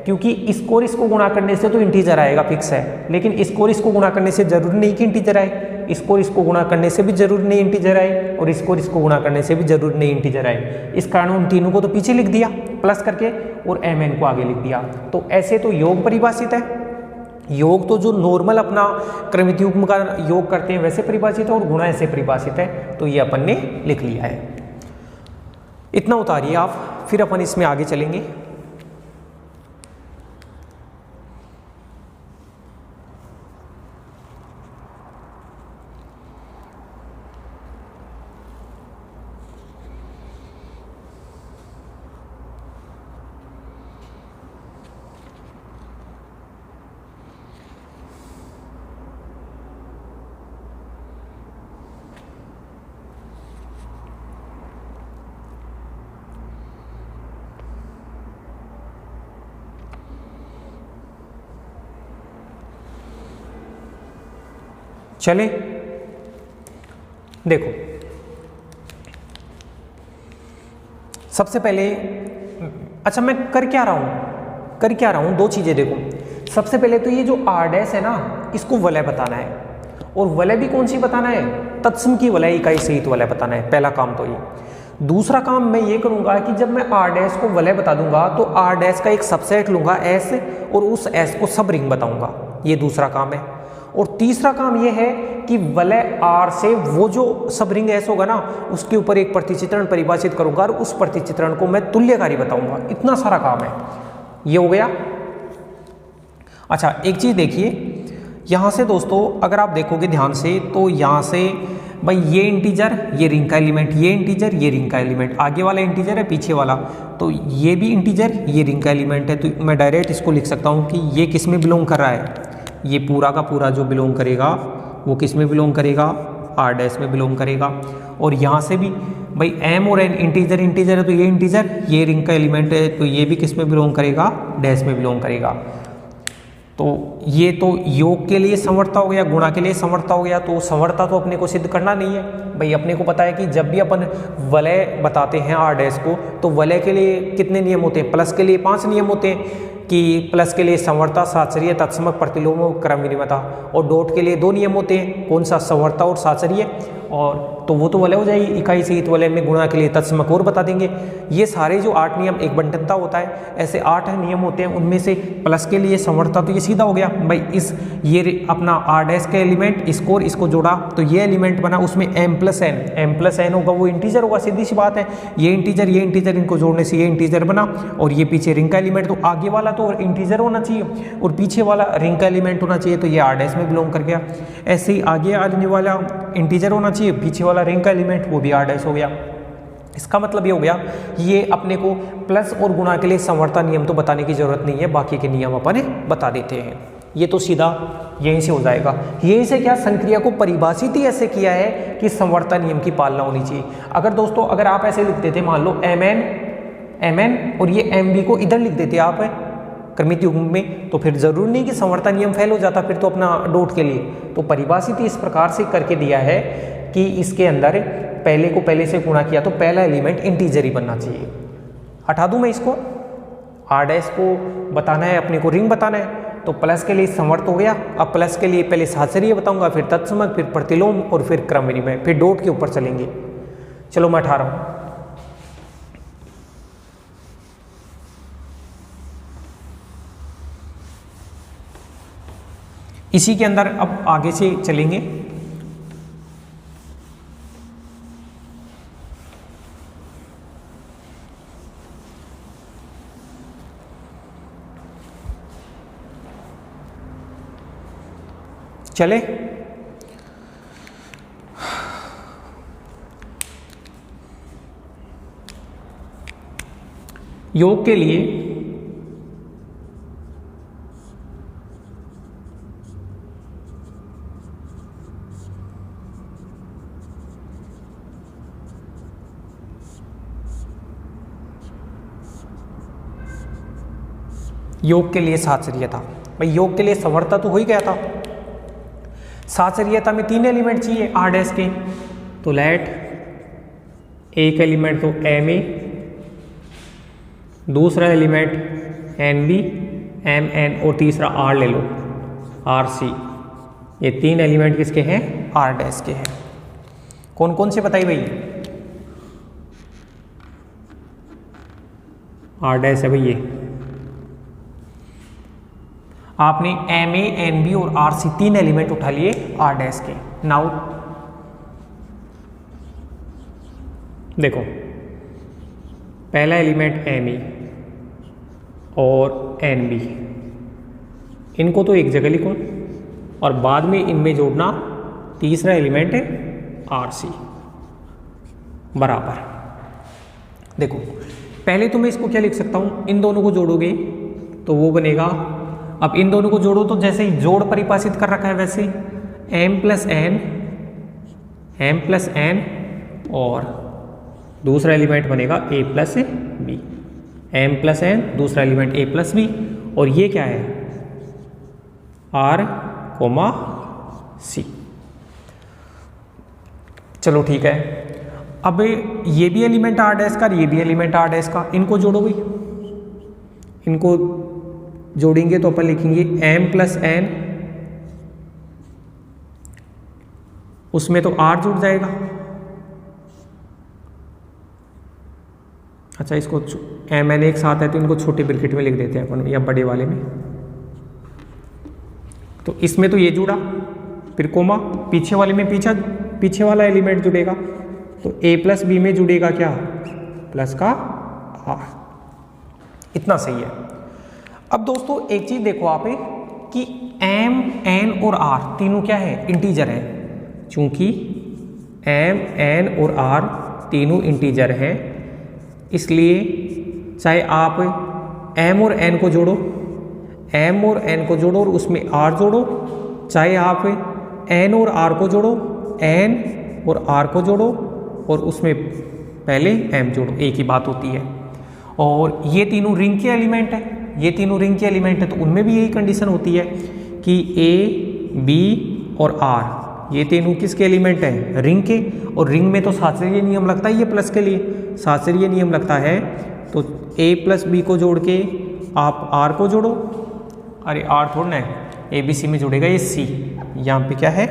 क्योंकि इसको और इसको गुणा करने से तो इंटीजर आएगा, फिक्स है, लेकिन इसको और इसको गुणा करने से जरूरी नहीं कि इंटीजर आए, इसको और इसको गुणा करने से भी जरूरी नहीं इंटीजर आए, और इसको और इसको गुणा करने से भी जरूरी नहीं इंटीजर आए। इस कारण उन तीनों को तो पीछे लिख दिया प्लस करके, और एम एन को आगे लिख दिया। तो ऐसे तो योग परिभाषित है, योग तो जो नॉर्मल अपना क्रमिक युग्म का योग करते हैं वैसे परिभाषित है, और गुणा ऐसे परिभाषित है, तो ये अपन ने लिख लिया है। इतना उतारिए आप, फिर अपन इसमें आगे चलेंगे। चले देखो, सबसे पहले, अच्छा मैं कर क्या रहा हूं, दो चीजें देखो। सबसे पहले तो ये जो आर डैश है ना, इसको वलय बताना है, और वलय भी कौन सी बताना है? तत्सम की वलय इकाई सहित वलय बताना है, पहला काम तो ये। दूसरा काम मैं ये करूंगा कि जब मैं आर डैश को वलय बता दूंगा तो आर डैश का एक सबसेट लूंगा एस, और उस एस को सब रिंग बताऊंगा, ये दूसरा काम है। और तीसरा काम यह है कि वलय आर से वो जो सब रिंग एस होगा ना, उसके ऊपर एक प्रतिचित्रण परिभाषित करूंगा, और उस प्रतिचित्रण को मैं तुल्यकारी बताऊंगा। इतना सारा काम है, ये हो गया। अच्छा एक चीज देखिए, यहां से दोस्तों अगर आप देखोगे ध्यान से, तो यहां से भाई ये इंटीजर, ये रिंग का एलिमेंट, ये इंटीजर, ये रिंग का एलिमेंट, आगे वाला इंटीजर है, पीछे वाला, तो ये भी इंटीजर, ये रिंग का एलिमेंट है, तो मैं डायरेक्ट इसको लिख सकता हूं कि ये किस में बिलोंग कर रहा है? ये पूरा का पूरा जो बिलोंग करेगा वो किस में बिलोंग करेगा? आर डैश में बिलोंग करेगा। और यहाँ से भी भाई एम और एन इंटीजर है, तो ये इंटीजर, ये रिंग का एलिमेंट है, तो ये भी किस में बिलोंग करेगा? डैश में बिलोंग करेगा। तो ये तो योग के लिए समवर्ता हो गया, गुणा के लिए समवर्ता हो गया। तो समवर्ता तो अपने को सिद्ध करना नहीं है भाई। अपने को पता है कि जब भी अपन वलय बताते हैं आर डैश को, तो वलय के लिए कितने नियम होते हैं? प्लस के लिए 5 नियम होते हैं कि प्लस के लिए समवर्ता, साचर्य, तत्समक, प्रतिलोम, क्रम विनिमयता। और डॉट के लिए 2 नियम होते हैं, कौन सा? समवर्ता और साचर्य। और तो वो तो वलय हो जाएगी इकाई सहित वलय में। गुणा के लिए तत्समक और बता देंगे। ये सारे जो 8 नियम, एक बंटनता होता है, ऐसे 8 नियम होते हैं। उनमें से प्लस के लिए समवर्ता, तो ये सीधा हो गया भाई। ये अपना आर डैश का एलिमेंट, इसको और इसको जोड़ा तो ये एलिमेंट बना, उसमें m प्लस n होगा, वो इंटीजर होगा, सीधी सी बात है। ये इंटीजर इनको जोड़ने से ये इंटीजर बना। और ये पीछे रिंग का एलिमेंट, तो आगे वाला तो इंटीजर होना चाहिए और पीछे वाला रिंग का एलिमेंट होना चाहिए, तो ये आर डैश में बिलोंग कर गया। ऐसे ही आगे आने वाला इंटीजर होना चाहिए, पीछे वाला रिंग का एलिमेंट वो भी आर डैश हो गया। इसका मतलब ये हो गया, ये अपने को प्लस और गुणा के लिए समवर्ता नियम तो बताने की जरूरत नहीं है, बाकी के नियम अपन बता देते हैं। ये तो सीधा यहीं से हो जाएगा। यहीं से क्या, संक्रिया को परिभाषित ही ऐसे किया है कि समवर्ता नियम की पालना होनी चाहिए। अगर दोस्तों अगर आप ऐसे लिख देते, मान लो mn और ये mb को इधर लिख देते आप क्रमित युग्म में, तो फिर जरूरी नहीं कि समवर्ता नियम फेल हो जाता फिर तो अपना डॉट के लिए। तो परिभाषित इस प्रकार से करके दिया है कि इसके अंदर पहले को पहले से गुणा किया तो पहला एलिमेंट इंटीजर ही बनना चाहिए। हटा दूं मैं इसको, आर डैश को बताना है अपने को, रिंग बताना है, तो प्लस के लिए समवर्त हो गया। अब प्लस के लिए पहले साचर्य बताऊंगा, फिर तत्समक, फिर प्रतिलोम और फिर क्रम विनिमय, फिर डॉट के ऊपर चलेंगे। चलो मैं हटा रहा हूं। इसी के अंदर अब आगे से चलेंगे। चले, योग के लिए साचर्यता, भाई योग के लिए समवर्ता तो हो ही गया था। साचर्यता में 3 एलिमेंट चाहिए आर डैश के, तो लेट एक एलिमेंट तो एम ए, दूसरा element N B, M N और तीसरा आर ले लो, आर सी। ये 3 एलिमेंट किसके हैं? आर डैश के हैं। कौन कौन से बताइए भाई? आर डैश है भाई ये। आपने एम ए, एन बी और आर सी 3 एलिमेंट उठा लिए आर डैश के। नाउ देखो, पहला एलिमेंट एम ए और एन बी, इनको तो एक जगह लिखो और बाद में इनमें जोड़ना तीसरा एलिमेंट है आर सी बराबर। देखो पहले तो मैं इसको क्या लिख सकता हूं, इन दोनों को जोड़ोगे तो वो बनेगा, अब इन दोनों को जोड़ो तो जैसे ही जोड़ परिभाषित कर रखा है वैसे m प्लस n और दूसरा एलिमेंट बनेगा a plus B, m plus n दूसरा एलिमेंट a प्लस बी, और ये क्या है? r, c। चलो ठीक है, अब ये भी एलिमेंट आर डैश का, ये भी एलिमेंट आर डैश का, इनको जोड़ो भाई। इनको जोड़ेंगे तो अपन लिखेंगे m प्लस n, उसमें तो r जुड़ जाएगा। अच्छा, इसको m n एक साथ है तो इनको छोटे ब्रैकेट में लिख देते हैं अपन या बड़े वाले में। तो इसमें तो ये जुड़ा, फिर कोमा, पीछे वाले में पीछे वाला एलिमेंट जुड़ेगा, तो a प्लस बी में जुड़ेगा क्या? प्लस का r। इतना सही है। अब दोस्तों एक चीज देखो आप कि m, n और r तीनों क्या है? इंटीजर है। चूंकि m, n और r तीनों इंटीजर हैं, इसलिए चाहे आप m और n को जोड़ो, m और n को जोड़ो और उसमें r जोड़ो, चाहे आप n और r को जोड़ो, n और r को जोड़ो और उसमें पहले m जोड़ो, एक ही बात होती है। और ये तीनों रिंग के एलिमेंट है, ये तीनों रिंग के एलिमेंट है, तो उनमें भी यही कंडीशन होती है कि ए, बी और आर ये तीनों किसके एलिमेंट हैं? रिंग के। और रिंग में तो शास्त्रीय नियम लगता है ये प्लस के लिए, शास्त्रीय नियम लगता है। तो ए प्लस बी को जोड़ के आप आर को जोड़ो, अरे आर थोड़ा ना है, ए बी सी में जुड़ेगा ये सी, यहाँ पे क्या है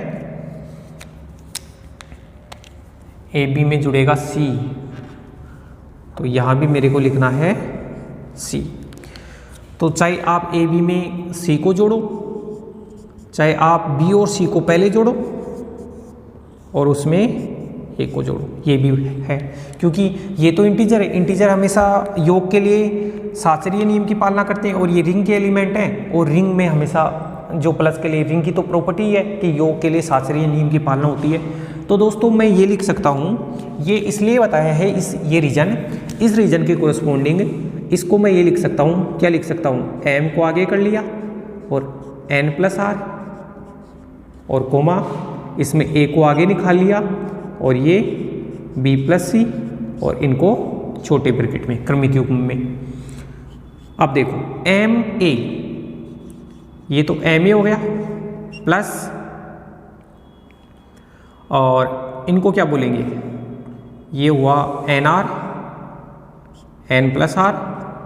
ए बी में जुड़ेगा सी, तो यहाँ भी मेरे को लिखना है सी। तो चाहे आप ए बी में सी को जोड़ो, चाहे आप बी और सी को पहले जोड़ो और उसमें ए को जोड़ो, ये भी है, क्योंकि ये तो इंटीजर है। इंटीजर हमेशा योग के लिए शास्त्रीय नियम की पालना करते हैं और ये रिंग के एलिमेंट हैं, और रिंग में हमेशा जो प्लस के लिए रिंग की तो प्रॉपर्टी है कि योग के लिए शास्त्रीय नियम की पालना होती है। तो दोस्तों मैं ये लिख सकता हूँ, ये इसलिए बताया है ये रीजन, इस रीजन के कोरस्पॉन्डिंग इसको मैं ये लिख सकता हूँ, क्या लिख सकता हूँ, एम को आगे कर लिया और एन प्लस आर और कोमा इसमें ए को आगे निकाल लिया और ये बी प्लस सी और इनको छोटे ब्रैकेट में क्रमिक युग्म में। अब देखो एम ए, ये तो एम ए हो गया प्लस, और इनको क्या बोलेंगे, ये हुआ N R, N plus R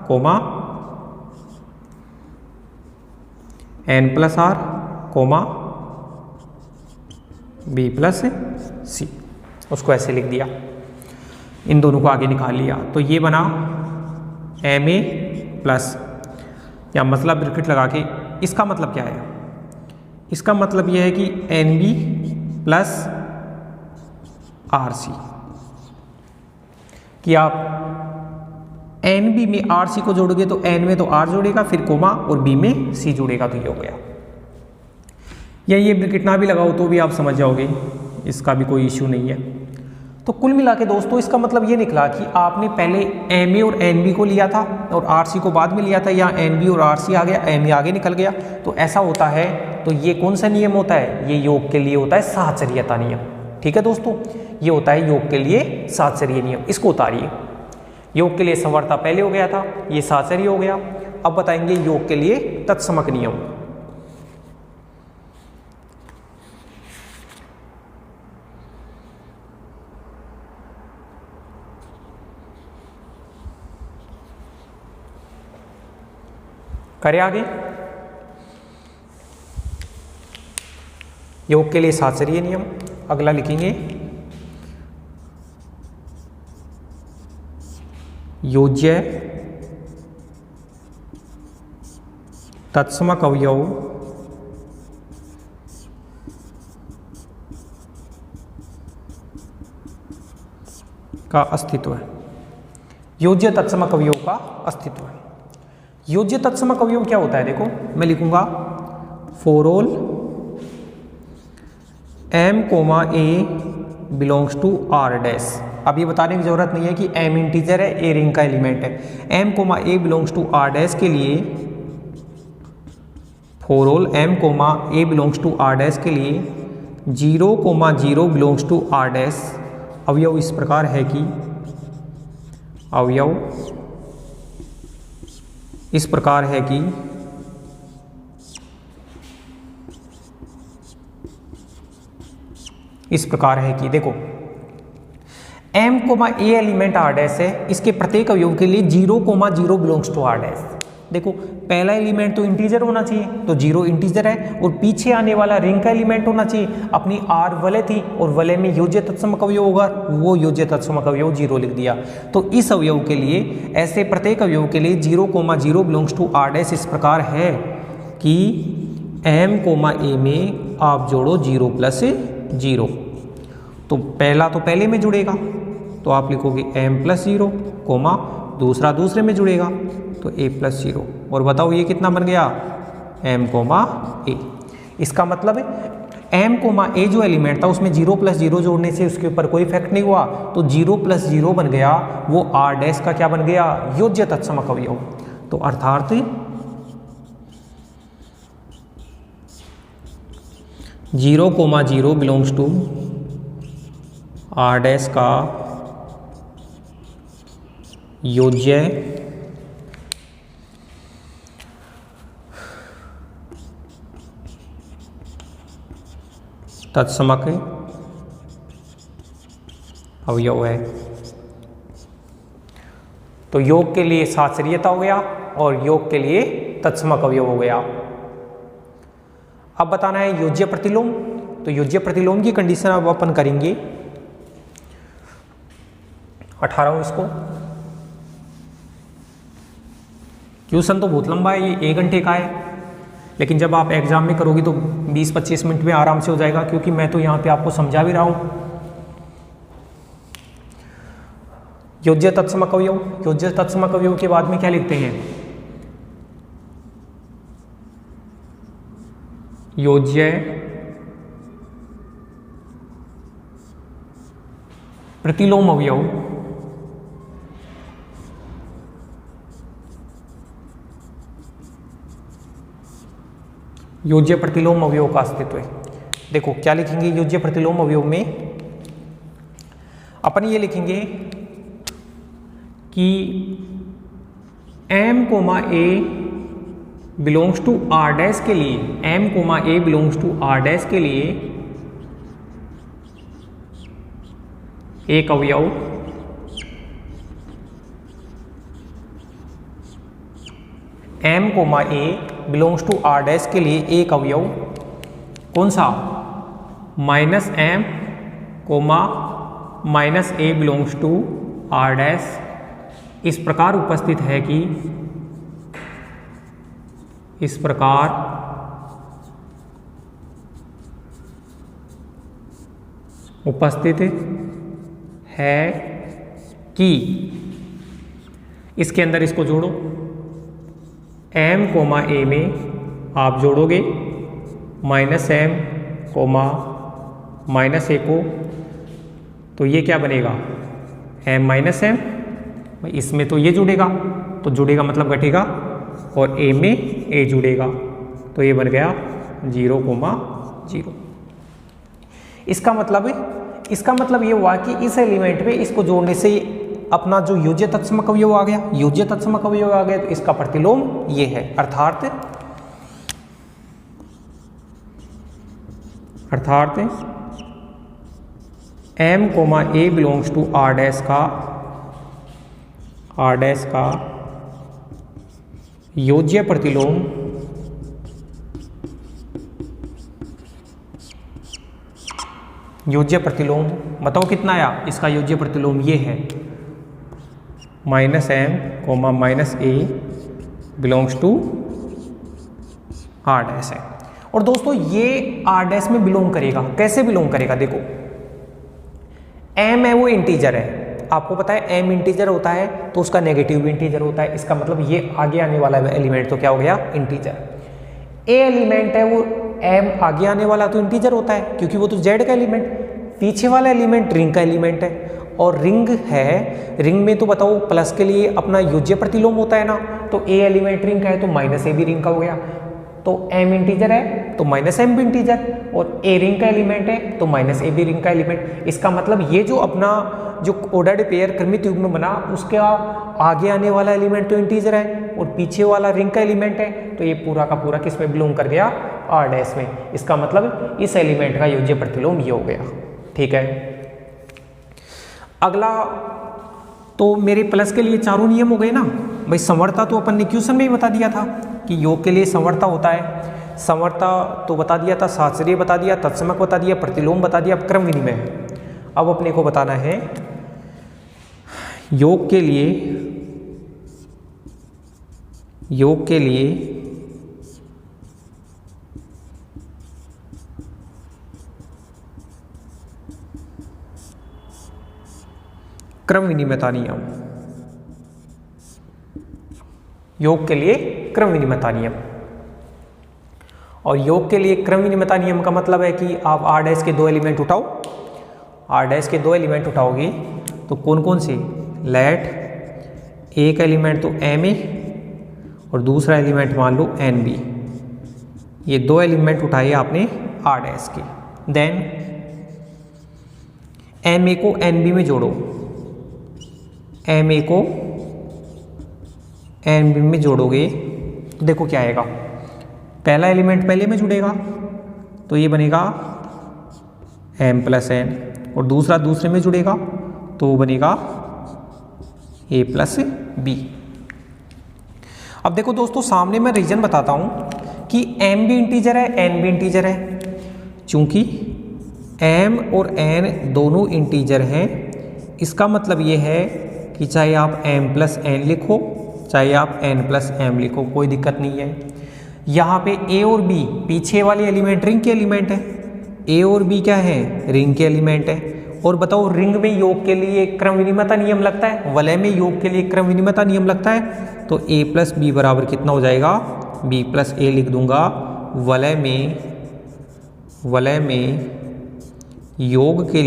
comma N plus R comma B plus C, उसको ऐसे लिख दिया, इन दोनों को आगे निकाल लिया। तो ये बना एम ए प्लस, या मतलब ब्रैकेट लगा के, इसका मतलब क्या है, इसका मतलब यह है कि N B plus R C, कि आप एन बी में आर सी को जोड़ोगे तो एन में तो आर जोड़ेगा, फिर कोमा और बी में सी जोड़ेगा, तो ये हो गया। या ये ब्रैकेट ना भी लगाओ तो भी आप समझ जाओगे, इसका भी कोई इश्यू नहीं है। तो कुल मिला के दोस्तों इसका मतलब ये निकला कि आपने पहले एम ए और एन बी को लिया था और आर सी को बाद में लिया था, या एन बी और आर सी आ गया, एम ए आगे निकल गया, तो ऐसा होता है। तो ये कौन सा नियम होता है, ये योग के लिए होता है साहचर्यता नियम। ठीक है दोस्तों, ये होता है योग के लिए साहचर्य नियम, इसको उतारिए। योग के लिए समवर्ता पहले हो गया था, ये साहचर्य हो गया। अब बताएंगे योग के लिए तत्समक नियम। करें आगे, योग के लिए शास्त्रीय नियम। अगला लिखेंगे योज्य तत्समक अवयव का अस्तित्व है। योज्य तत्समक अवयव का अस्तित्व है। योज्य तत्समक अवयव क्या होता है, देखो मैं लिखूंगा for all M comma A belongs to R dash. अब ये बताने की जरूरत नहीं है कि एम इंटीजर है, ए रिंग का एलिमेंट है। M comma A belongs to R dash के लिए, for all M comma A belongs to R dash के लिए 0,0 बिलोंग्स टू आर डैश अवयव इस प्रकार है कि, अवयव इस प्रकार है कि देखो m comma A element R dash है, इसके प्रत्येक अवयव के लिए 0,0 बिलोंग्स टू आर डैश। देखो पहला एलिमेंट तो इंटीजर होना चाहिए, तो 0 इंटीजर है, और पीछे आने वाला रिंग का एलिमेंट होना चाहिए। अपनी आर वलय थी और वलय में योज्य तत्समक अवयव होगा, वो योज्य तत्समक अवयव 0 लिख दिया। तो इस अवयव के लिए, ऐसे प्रत्येक अवयव के लिए 0,0 बिलोंग्स टू आर डैश इस प्रकार है कि m कोमा ए में आप जोड़ो 0 प्लस 0, तो पहला तो पहले में जुड़ेगा, तो आप लिखोगे m प्लस 0 कोमा दूसरा दूसरे में जुड़ेगा तो a प्लस 0, और बताओ ये कितना बन गया, m कोमा a। इसका मतलब है m कोमा a जो एलिमेंट था उसमें 0 प्लस 0 जोड़ने से उसके ऊपर कोई इफेक्ट नहीं हुआ, तो 0 प्लस 0 बन गया, वो r डैश का क्या बन गया, योज्य तत्समक अवयव। तो अर्थात 0,0 बिलोंग्स टू आर डैश का योज्य तत्समक अवयव है। तो योग के लिए साचरीयता हो गया और योग के लिए तत्समक अवयव हो गया। अब बताना है योज्य प्रतिलोम। तो योज्य प्रतिलोम की कंडीशन अब अपन करेंगे 18 इसको। क्वेश्चन तो बहुत लंबा है, ये 1 घंटे का है, लेकिन जब आप एग्जाम में करोगे तो 20-25 मिनट में आराम से हो जाएगा, क्योंकि मैं तो यहाँ पे आपको समझा भी रहा हूँ। योज्य तत्समक अवयव, योज्य तत्समक अवयव के बाद में क्या लिखते हैं? योज्य प्रतिलोम अवयव, योज्य प्रतिलोम अवयव का अस्तित्व है। देखो क्या लिखेंगे योज्य प्रतिलोम अवयव में? अपन ये लिखेंगे कि m, a belongs to r dash के लिए, m, a belongs to r dash के लिए एक अवयव m, a belongs to r dash के लिए एक अवयव कौन सा? -m, a belongs to r dash इस प्रकार उपस्थित है कि, इस प्रकार उपस्थित है कि, इसके अंदर इसको जोड़ो, m, a में आप जोड़ोगे -m, a को, तो ये क्या बनेगा? m -m, इसमें तो ये जुड़ेगा, तो जुड़ेगा मतलब घटेगा, और a में a जुड़ेगा, तो ये बन गया 0,0। इसका मतलब ये हुआ कि इस एलिमेंट में इसको जोड़ने से अपना जो योज्य तत्समक अवयव आ गया, योज्य तत्समक अवयव आ गया, तो इसका प्रतिलोम ये है। अर्थात m, a belongs to r dash का योज्य प्रतिलोम बताओ कितना आया? इसका योज्य प्रतिलोम ये है -m, a belongs to r dash है। और दोस्तों ये r डैश में बिलोंग करेगा। कैसे बिलोंग करेगा? देखो m है वो इंटीजर है, आपको पता है m इंटीजर होता है तो उसका नेगेटिव भी इंटीजर होता है। इसका मतलब ये आगे आने वाला एलिमेंट तो क्या हो गया? इंटीजर। a एलिमेंट है वो m आगे आने वाला तो इंटीजर होता है, क्योंकि वो तो z का एलिमेंट, पीछे वाला एलिमेंट रिंग का एलिमेंट है, और रिंग है, रिंग में तो बताओ प्लस के लिए अपना योज्य प्रतिलोम होता है ना, तो a एलिमेंट रिंग का है तो -a भी रिंग का हो गया, तो m इंटीजर है तो -m भी इंटीजर, और a रिंग का एलिमेंट है तो -a भी रिंग का एलिमेंट। इसका मतलब ये जो अपना जो ऑर्डर्ड पेयर क्रमित युग्म में बना, उसका आगे आने वाला एलिमेंट तो इंटीजर है और पीछे वाला रिंग का एलिमेंट है, तो ये पूरा का पूरा किस में बिलोंग कर गया? r डैश में। इसका मतलब इस एलिमेंट का योज्य प्रतिलोम ये हो गया। ठीक है, अगला तो मेरे प्लस के लिए चारों नियम हो गए ना भाई। संवर्ता तो अपन ने क्वेश्चन में ही बता दिया था कि योग के लिए संवर्ता होता है। संवर्ता तो बता दिया था, साचर्य बता दिया, तत्समक बता दिया, प्रतिलोम बता दिया, अब क्रम विनिमय। अब अपने को बताना है योग के लिए क्रम विनिमयता नियम। योग के लिए क्रम विनिमयता नियम। और योग के लिए क्रम विनिमयता नियम का मतलब है कि आप r डैश के 2 एलिमेंट उठाओ, r डैश के 2 एलिमेंट उठाओगे तो कौन कौन से? लेट एक एलिमेंट तो ma और दूसरा एलिमेंट मान लो nb। ये 2 एलिमेंट उठाए आपने r डैश के, देन ma को nb में जोड़ो, ma को nb में जोड़ोगे तो देखो क्या आएगा। पहला एलिमेंट पहले में जुड़ेगा तो ये बनेगा m प्लस n, और दूसरा दूसरे में जुड़ेगा तो बनेगा a प्लस b। अब देखो दोस्तों, सामने मैं रीजन बताता हूँ कि m भी इंटीजर है, n भी इंटीजर है। चूंकि m और n दोनों इंटीजर हैं, इसका मतलब ये है कि चाहे आप m प्लस n लिखो, चाहे आप n प्लस m लिखो, कोई दिक्कत नहीं है। यहाँ पे a और b पीछे वाले एलिमेंट रिंग के एलिमेंट है, a और b क्या है, रिंग के एलिमेंट है। और बताओ, रिंग में योग के लिए क्रम विनिमयता नियम लगता है, वलय में योग के लिए क्रम विनिमयता नियम लगता है। तो a प्लस बी बराबर कितना हो जाएगा, b प्लस ए लिख दूंगा। वलय में योग के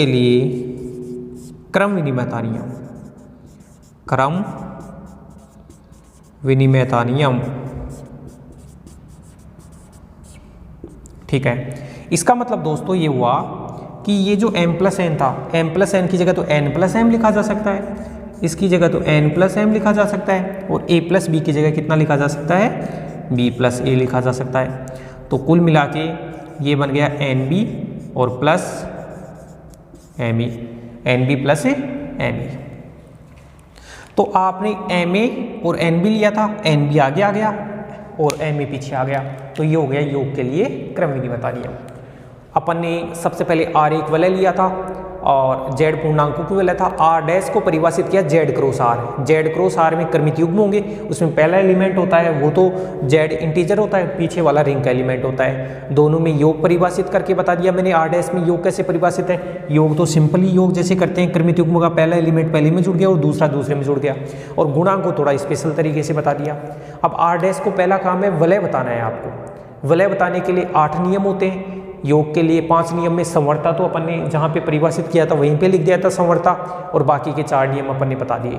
लिए क्रम विनिमयता नियम, क्रम विनिमयता नियम, ठीक है। इसका मतलब दोस्तों ये हुआ कि ये जो m प्लस एन था, m प्लस एन की जगह तो n प्लस m लिखा जा सकता है, इसकी जगह तो n प्लस m लिखा जा सकता है, और a प्लस बी की जगह कितना लिखा जा सकता है, b प्लस a लिखा जा सकता है। तो कुल मिला के ये बन गया nb और plus me, nb plus me। तो आपने ma और nb लिया था, nb आगे आ गया और ma पीछे आ गया, तो ये हो गया योग के लिए क्रम विनिमयता नियम। अपन ने सबसे पहले r एक वलय लिया था और z पूर्णांकों की वलय था, r डैश को परिभाषित किया z cross r, z cross r में क्रमित युग्म होंगे, उसमें पहला एलिमेंट होता है वो तो z इंटीजर होता है, पीछे वाला रिंग का एलिमेंट होता है। दोनों में योग परिभाषित करके बता दिया मैंने। r डैश में योग कैसे परिभाषित है, योग तो सिंपली योग जैसे करते हैं, क्रमित युग्म का पहला एलिमेंट पहले में जुड़ गया और दूसरा दूसरे में जुड़ गया, और गुणांक को थोड़ा स्पेशल तरीके से बता दिया। अब r डैश को पहला काम है वलय बताना है आपको। वलय बताने के लिए 8 नियम होते हैं, योग के लिए 5 नियम में संवरता तो अपन ने जहाँ पे परिभाषित किया था वहीं पे लिख दिया था संवरता, और बाकी के 4 नियम अपन ने बता दिए।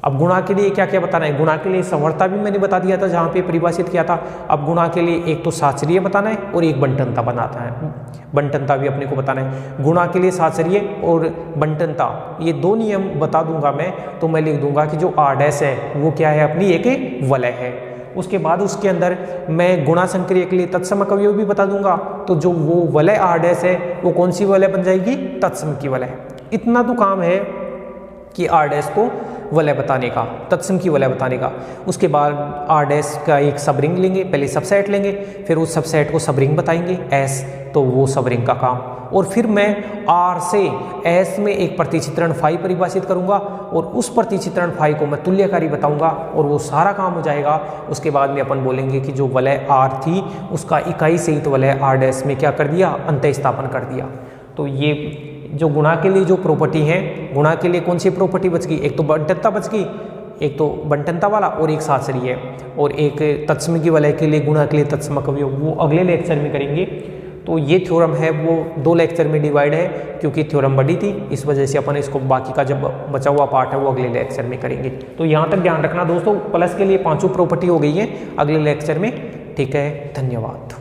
अब गुणा के लिए क्या क्या बताना है, गुणा के लिए संवरता भी मैंने बता दिया था जहाँ पे परिभाषित किया था। अब गुणा के लिए एक तो साचरीय बताना है और एक बंटनता बनाता है, बंटनता भी अपने को बताना है। गुणा के लिए साचरीय और बंटनता ये 2 नियम बता दूंगा मैं, तो मैं लिख दूंगा कि जो r डैश है वो क्या है, अपनी एक वलय है। उसके बाद उसके अंदर मैं गुणा संक्रिया के लिए तत्सम अवयव भी बता दूंगा, तो जो वो वलय r डैश है वो कौन सी वलय बन जाएगी, तत्सम की वलय। इतना तो काम है कि r डैश को वलय बताने का, तत्सम की वलय बताने का। उसके बाद r डैश का एक सबरिंग लेंगे, पहले सबसेट लेंगे, फिर उस सबसेट को सबरिंग बताएंगे s, तो वो सबरिंग का काम। और फिर मैं r से s में एक प्रतिचित्रण फाई परिभाषित करूंगा और उस प्रतिचित्रण फाई को मैं तुल्यकारी बताऊंगा और वो सारा काम हो जाएगा। उसके बाद में अपन बोलेंगे कि जो वलय r थी उसका इकाई सहित वलय r डैश में क्या कर दिया, अंतः स्थापन कर दिया। तो ये जो गुणा के लिए जो प्रॉपर्टी है, गुणा के लिए कौन सी प्रॉपर्टी बच गई, एक तो बंटनता बच गई, एक तो बंटनता वाला और एक साचरीय है, और एक तत्सम की वलय के लिए गुणा के लिए तत्सम अवयव, वो अगले लेक्चर में करेंगे। तो ये थ्योरम है वो 2 लेक्चर में डिवाइड है, क्योंकि थ्योरम बड़ी थी, इस वजह से अपन इसको बाकी का जब बचा हुआ पार्ट है वो अगले लेक्चर में करेंगे। तो यहाँ तक ध्यान रखना दोस्तों, प्लस के लिए 5 प्रॉपर्टी हो गई है अगले लेक्चर में। ठीक है, धन्यवाद।